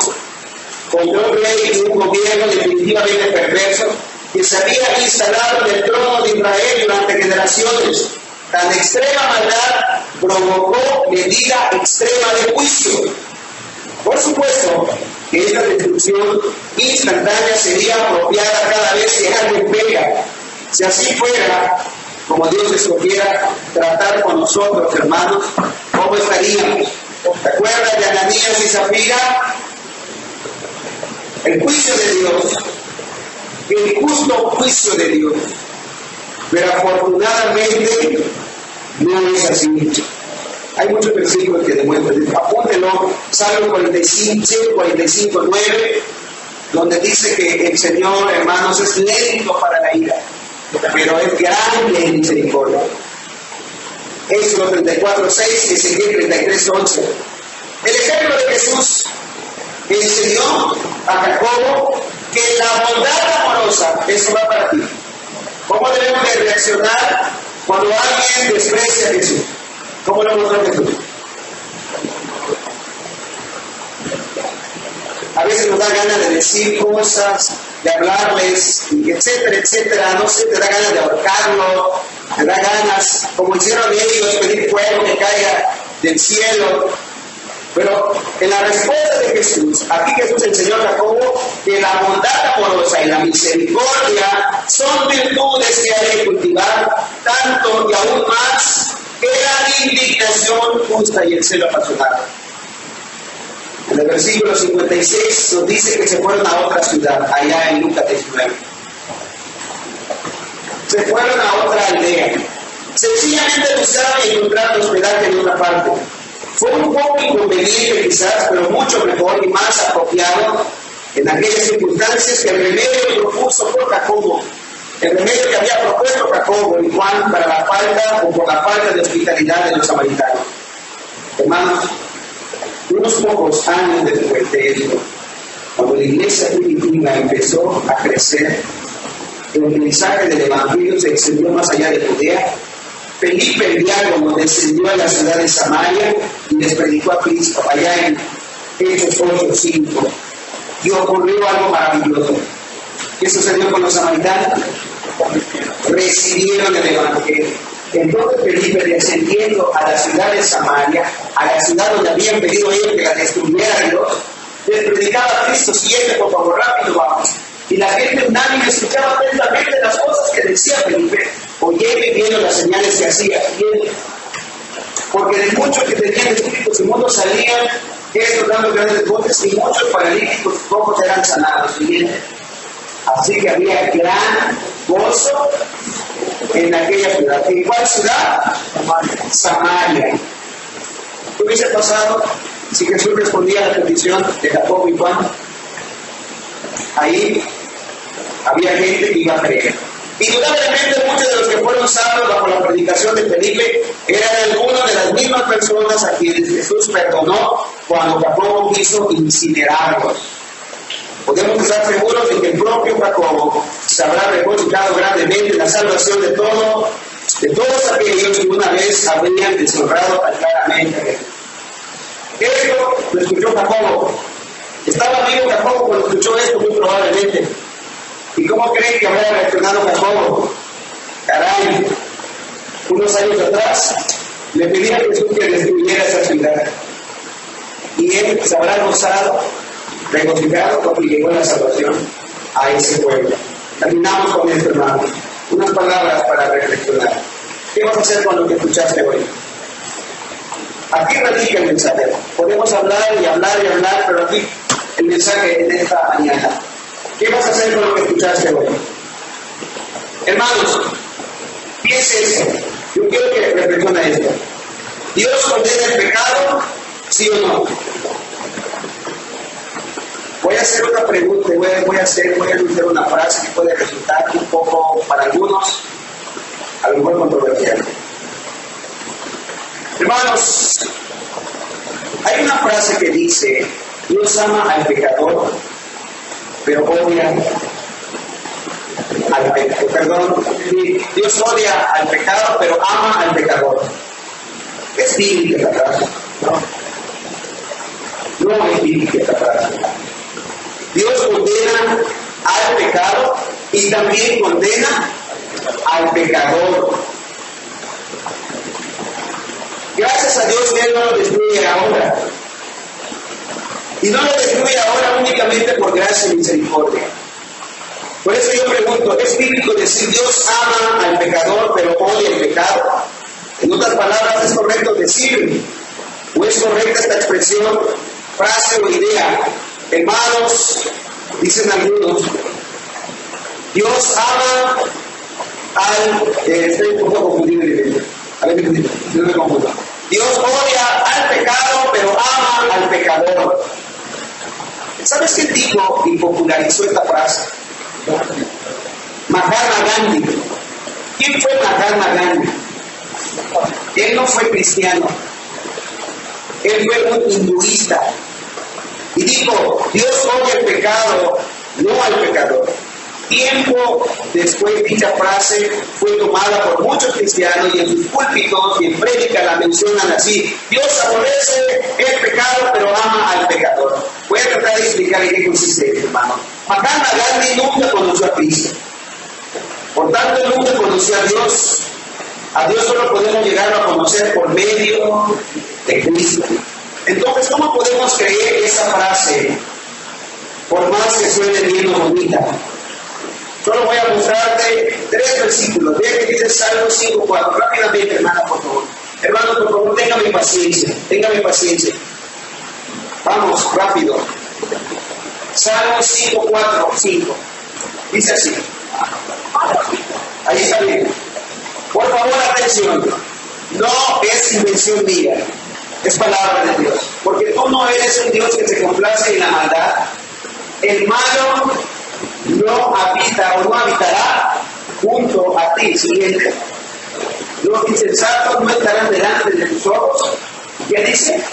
contra un rey y un gobierno definitivamente perverso que se había instalado en el trono de Israel durante generaciones. Tan extrema maldad provocó medida extrema de juicio. Por supuesto que esta destrucción instantánea sería apropiada cada vez que alguien pega. Si así fuera, como Dios escogiera tratar con nosotros, hermanos, ¿cómo estaríamos? ¿Te acuerdas de Ananías y Zafira? El juicio de Dios, el justo juicio de Dios. Pero afortunadamente no es así. Hay muchos versículos que demuestran, apúntenlo, Salmo 45, 9, donde dice que el Señor, hermanos, es lento para la ira, pero es grande en misericordia. Éxodo 34:6, Ezequiel 33:11. El ejemplo de Jesús enseñó a Jacobo que la bondad amorosa, eso va para ti. ¿Cómo debemos de reaccionar cuando alguien desprecia a Jesús? ¿Cómo lo mostró Jesús? A veces nos da ganas de decir cosas, de hablarles, etcétera, etcétera. No sé, te da ganas de ahorcarlo, te da ganas, como hicieron ellos, pedir fuego que caiga del cielo. Pero en la respuesta de Jesús, aquí Jesús enseñó a Jacobo que la bondad amorosa y la misericordia son virtudes que hay que cultivar tanto y aún más que la indignación justa y el celo apasionado. En el versículo 56 nos dice que se fueron a otra ciudad, allá en Lucas 19. Se fueron a otra aldea. Sencillamente buscaron y encontraron hospedaje en otra parte. Fue un poco inconveniente quizás, pero mucho mejor y más apropiado en aquellas circunstancias que el remedio propuso por Jacobo, el remedio que había propuesto Jacobo y Juan para la falta o por la falta de hospitalidad de los samaritanos. Hermanos, unos pocos años después de esto, cuando la iglesia primitiva empezó a crecer, el mensaje del Evangelio se extendió más allá de Judea. Felipe el diácono descendió a la ciudad de Samaria y les predicó a Cristo allá en Hechos 8:5. Y ocurrió algo maravilloso. ¿Qué sucedió con los samaritanos? Recibieron el Evangelio. Entonces Felipe, descendiendo a la ciudad de Samaria, a la ciudad donde habían pedido ellos que la destruyera Dios, les predicaba a Cristo. Siguiente, por favor, rápido vamos. Y la gente unánime escuchaba atentamente las cosas que decía Felipe, oyendo y viendo las señales que hacía. Porque de muchos que tenían espíritus inmundos salían estos dando grandes voces, y muchos paralíticos pocos eran sanados. Así que había gran gozo en aquella ciudad. ¿En cuál ciudad? Samaria. ¿Qué hubiese pasado si Jesús respondía a la petición de Jacobo y Juan? Ahí había gente que iba a creer. Indudablemente muchos de los que fueron salvos bajo la predicación de Felipe eran algunos de las mismas personas a quienes Jesús perdonó cuando Jacobo quiso incinerarlos. Podemos estar seguros de que el propio Jacobo se habrá regocijado grandemente en la salvación de todos aquellos que una vez habrían deshonrado tan claramente a Jesús. Esto lo escuchó Jacobo. Estaba vivo Jacobo cuando escuchó esto, muy probablemente. ¿Y cómo creen que habría reaccionado Jacobo? Caray, unos años atrás le pedía a Jesús que destruyera esa ciudad. Y él se habrá gozado, regocijado porque llegó la salvación a ese pueblo. Terminamos con esto, hermano. Unas palabras para reflexionar. ¿Qué vas a hacer con lo que escuchaste hoy? Aquí radica el mensaje. Podemos hablar y hablar y hablar, pero aquí el mensaje de esta mañana. ¿Qué vas a hacer con lo que escuchaste hoy? Hermanos, piense esto. Yo quiero que reflexione esto. ¿Dios condena el pecado? ¿Sí o no? Voy a hacer una pregunta, voy a anunciar una frase que puede resultar un poco, para algunos, a lo mejor controversial. Hermanos, hay una frase que dice: Dios ama al pecador, pero odia al pecador. Perdón, Dios odia al pecado, pero ama al pecador. Es bíblica esta frase, ¿no? No es bíblica esta frase. Dios condena al pecado y también condena al pecador. Gracias a Dios que Él no lo destruye ahora. Y no lo destruye ahora únicamente por gracia y misericordia. Por eso yo pregunto, ¿es bíblico decir Dios ama al pecador pero odia el pecado? En otras palabras, ¿es correcto decir, o es correcta esta expresión, frase o idea? Hermanos, dicen algunos, Dios ama al... estoy un poco confundido. A ver, no me confundo. Dios odia al pecado, pero ama al pecador. ¿Sabes quién dijo y popularizó esta frase? Mahatma Gandhi. ¿Quién fue Mahatma Gandhi? Él no fue cristiano. Él fue un hinduista. Y dijo, Dios odia el pecado, no al pecador. Tiempo después dicha frase fue tomada por muchos cristianos y en sus púlpitos y en prédicas la mencionan así: Dios aborrece el pecado pero ama al pecador. Voy a tratar de explicar en qué consiste esto, hermano. Mahatma Gandhi nunca conoció a Cristo, por tanto nunca conoció a Dios. A Dios solo podemos llegar a conocer por medio de Cristo. Entonces, ¿cómo podemos creer esa frase por más que suene bien o bonita? Solo voy a mostrarte 3 versículos. Vean que dice Salmo 5:4. Rápidamente, hermana, por favor. Hermano, por favor, téngame paciencia. Téngame paciencia. Vamos, rápido. Salmo 5:4-5. Dice así. Ahí está bien. Por favor, atención. No es invención mía. Es palabra de Dios. Porque tú no eres un Dios que se complace en la maldad. El malo no habita o no habitará junto a ti. Siguiente. Los insensatos no estarán delante de tus ojos. ¿Qué dice?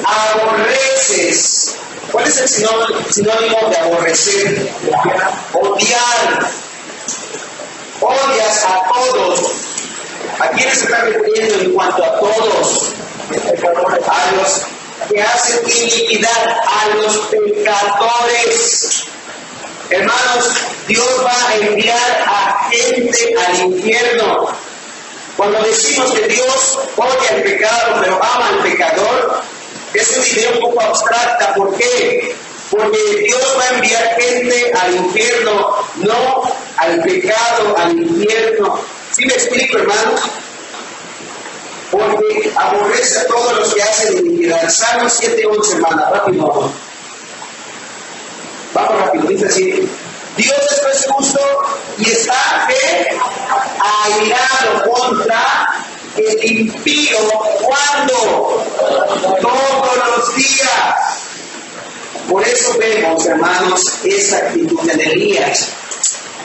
Aborreces. ¿Cuál es el sinónimo de aborrecer? Odiar. Odias a todos. ¿A quiénes se está refiriendo en cuanto a todos? A los que hacen iniquidad, a los pecadores. Hermanos, Dios va a enviar a gente al infierno. Cuando decimos que Dios odia el pecado pero ama al pecador, es una idea un poco abstracta. ¿Por qué? Porque Dios va a enviar gente al infierno, no al pecado, al infierno. ¿Sí me explico, hermanos? Porque aborrece a todos los que hacen iniquidad. Salmo 7:11, hermana, rápido vamos. Vamos rápido, dice así: Dios es justo y está airado contra el impío. ¿Cuándo? Todos los días. Por eso vemos, hermanos, esa actitud de Elías.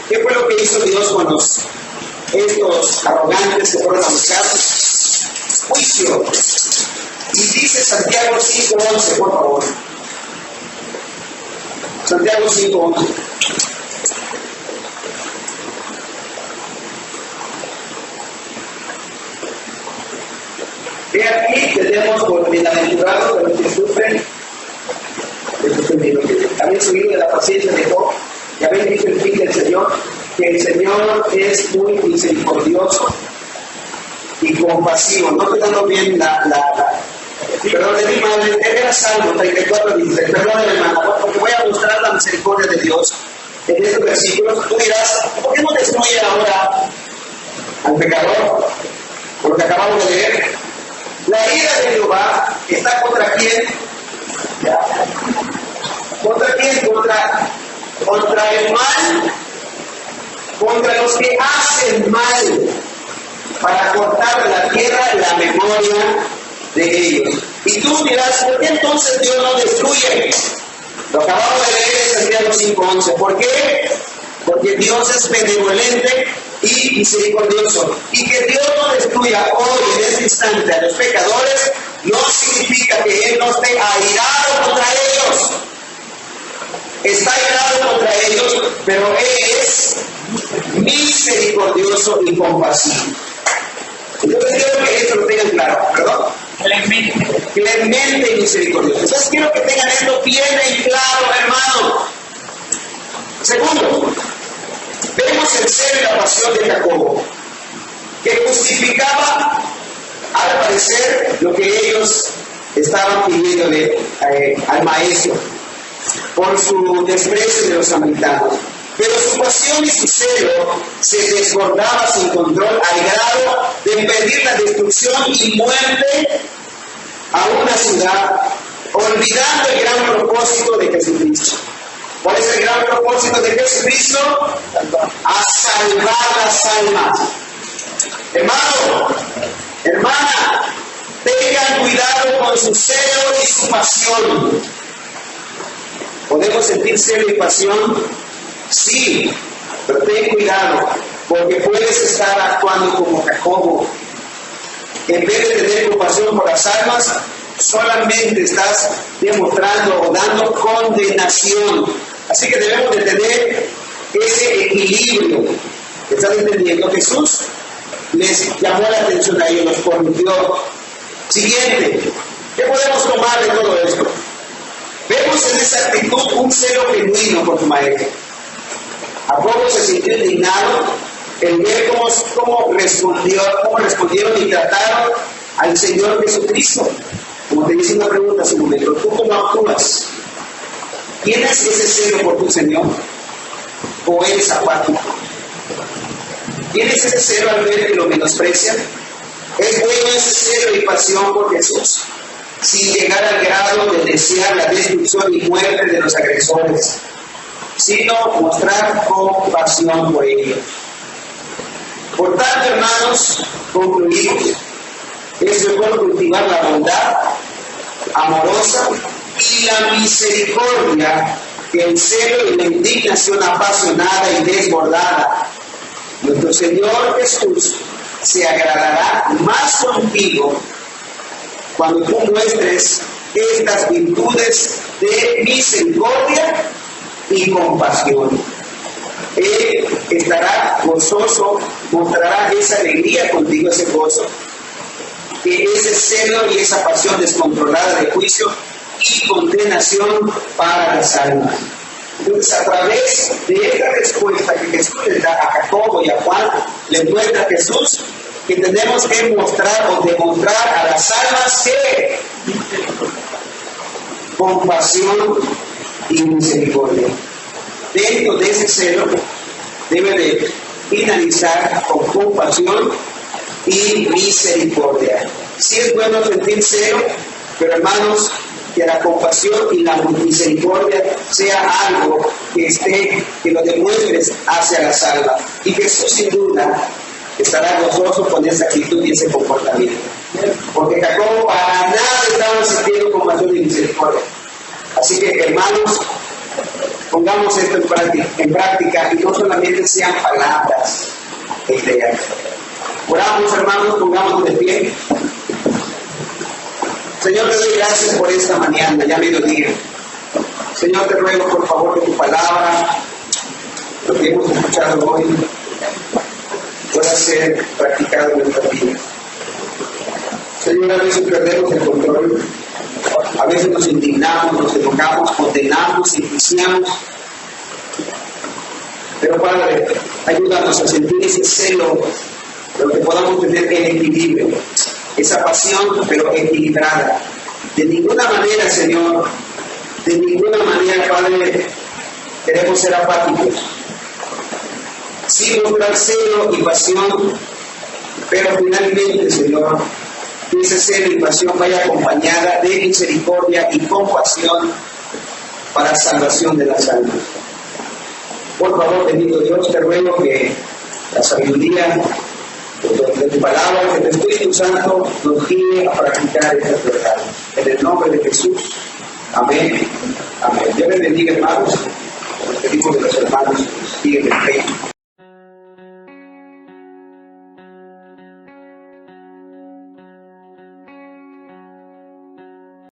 ¿Qué fue lo que hizo Dios con estos arrogantes que fueron a buscar? Juicio. Y dice Santiago 5:11, por favor. Santiago 5:11. Ve aquí, tenemos por bienaventurados a los que sufren. Habéis subido de la paciencia de Job y habéis visto el fin del Señor, que el Señor es muy misericordioso y compasivo. No estoy dando bien perdón, de mi madre, era Salmo 34:16. Perdón, hermano, porque voy a mostrar la misericordia de Dios en estos versículos. Tú dirás, ¿por qué no destruye ahora al pecador? Por lo que acabamos de leer. La ira de Jehová está contra quién. ¿Contra quién? Contra el mal, contra los que hacen mal, para cortar de la tierra la memoria de ellos. Y tú dirás, ¿por qué entonces Dios no destruye? Lo acabamos de leer en Santiago 5:11. ¿Por qué? Porque Dios es benevolente y misericordioso. Y que Dios no destruya hoy, en este instante, a los pecadores, no significa que Él no esté airado contra ellos. Está airado contra ellos, pero Él es misericordioso y compasivo. Entonces quiero que esto lo tengan claro, ¿perdón? Clemente y misericordioso. Entonces quiero que tengan esto bien en claro, hermano. Segundo, vemos el celo y la pasión de Jacobo, que justificaba, al parecer, lo que ellos estaban pidiéndole al maestro por su desprecio de los samaritanos. Pero su pasión y su celo se desbordaba sin control al grado de impedir la destrucción y muerte a una ciudad, olvidando el gran propósito de Jesucristo. ¿Cuál es el gran propósito de Jesucristo? A salvar las almas. Hermano, hermana, tengan cuidado con su celo y su pasión. ¿Podemos sentir celo y pasión? Sí, pero ten cuidado, porque puedes estar actuando como Jacobo. En vez de tener compasión por las almas, solamente estás demostrando o dando condenación. Así que debemos de tener ese equilibrio. ¿Estás entendiendo? Jesús les llamó la atención a ellos, los corrigió. Siguiente, ¿qué podemos tomar de todo esto? Vemos en esa actitud un celo genuino por tu maestro. Jacobo se sintió indignado en ver cómo respondieron y trataron al Señor Jesucristo. Como te hice una pregunta hace un momento, ¿tú cómo actúas? ¿Tienes ese celo por tu Señor? ¿O eres apático? ¿Tienes ese celo al ver que lo menosprecian? ¿Es bueno ese celo y pasión por Jesús? Sin llegar al grado de desear la destrucción y muerte de los agresores, sino mostrar compasión por ellos. Por tanto, hermanos, concluimos. Es mejor cultivar la bondad amorosa y la misericordia que el celo y la indignación apasionada y desbordada. Nuestro Señor Jesús se agradará más contigo cuando tú muestres estas virtudes de misericordia y compasión. Él estará gozoso, mostrará esa alegría contigo, ese gozo, ese celo y esa pasión descontrolada de juicio y condenación para las almas. Entonces, a través de esta respuesta que Jesús les da a Jacobo y a Juan, les muestra a Jesús que tenemos que mostrar o demostrar a las almas que compasión y misericordia. Dentro de ese celo debe de finalizar con compasión y misericordia. Sí es bueno sentir celo, pero hermanos, que la compasión y la misericordia sea algo que lo demuestres hacia las almas. Y Jesús sin duda estará gozoso con esa actitud y ese comportamiento. Porque Jacobo para nada estaba sintiendo compasión y misericordia. Así que, hermanos, pongamos esto en práctica y no solamente sean palabras e ideas. Oramos, hermanos, pongámonos de pie. Señor, te doy gracias por esta mañana, ya mediodía. Señor, te ruego por favor que tu palabra, lo que hemos escuchado hoy, pueda ser practicado en nuestra vida. Señor, a veces perdemos el control, a veces nos indignamos, nos enojamos, condenamos, enjuiciamos. Pero Padre, ayúdanos a sentir ese celo, pero que podamos tener el equilibrio, esa pasión, pero equilibrada. De ninguna manera, Señor, de ninguna manera, Padre, queremos ser apáticos. Sí mostrar celo y pasión, pero finalmente, Señor, que ese celo y pasión vaya acompañada de misericordia y compasión para la salvación de las almas. Por favor, bendito Dios, te ruego que la sabiduría de tu palabra, que el Espíritu Santo nos guíe a practicar estas verdades. En el nombre de Jesús. Amén. Amén. Dios les bendiga, hermanos. Nos pedimos de los hermanos que siguen en Facebook.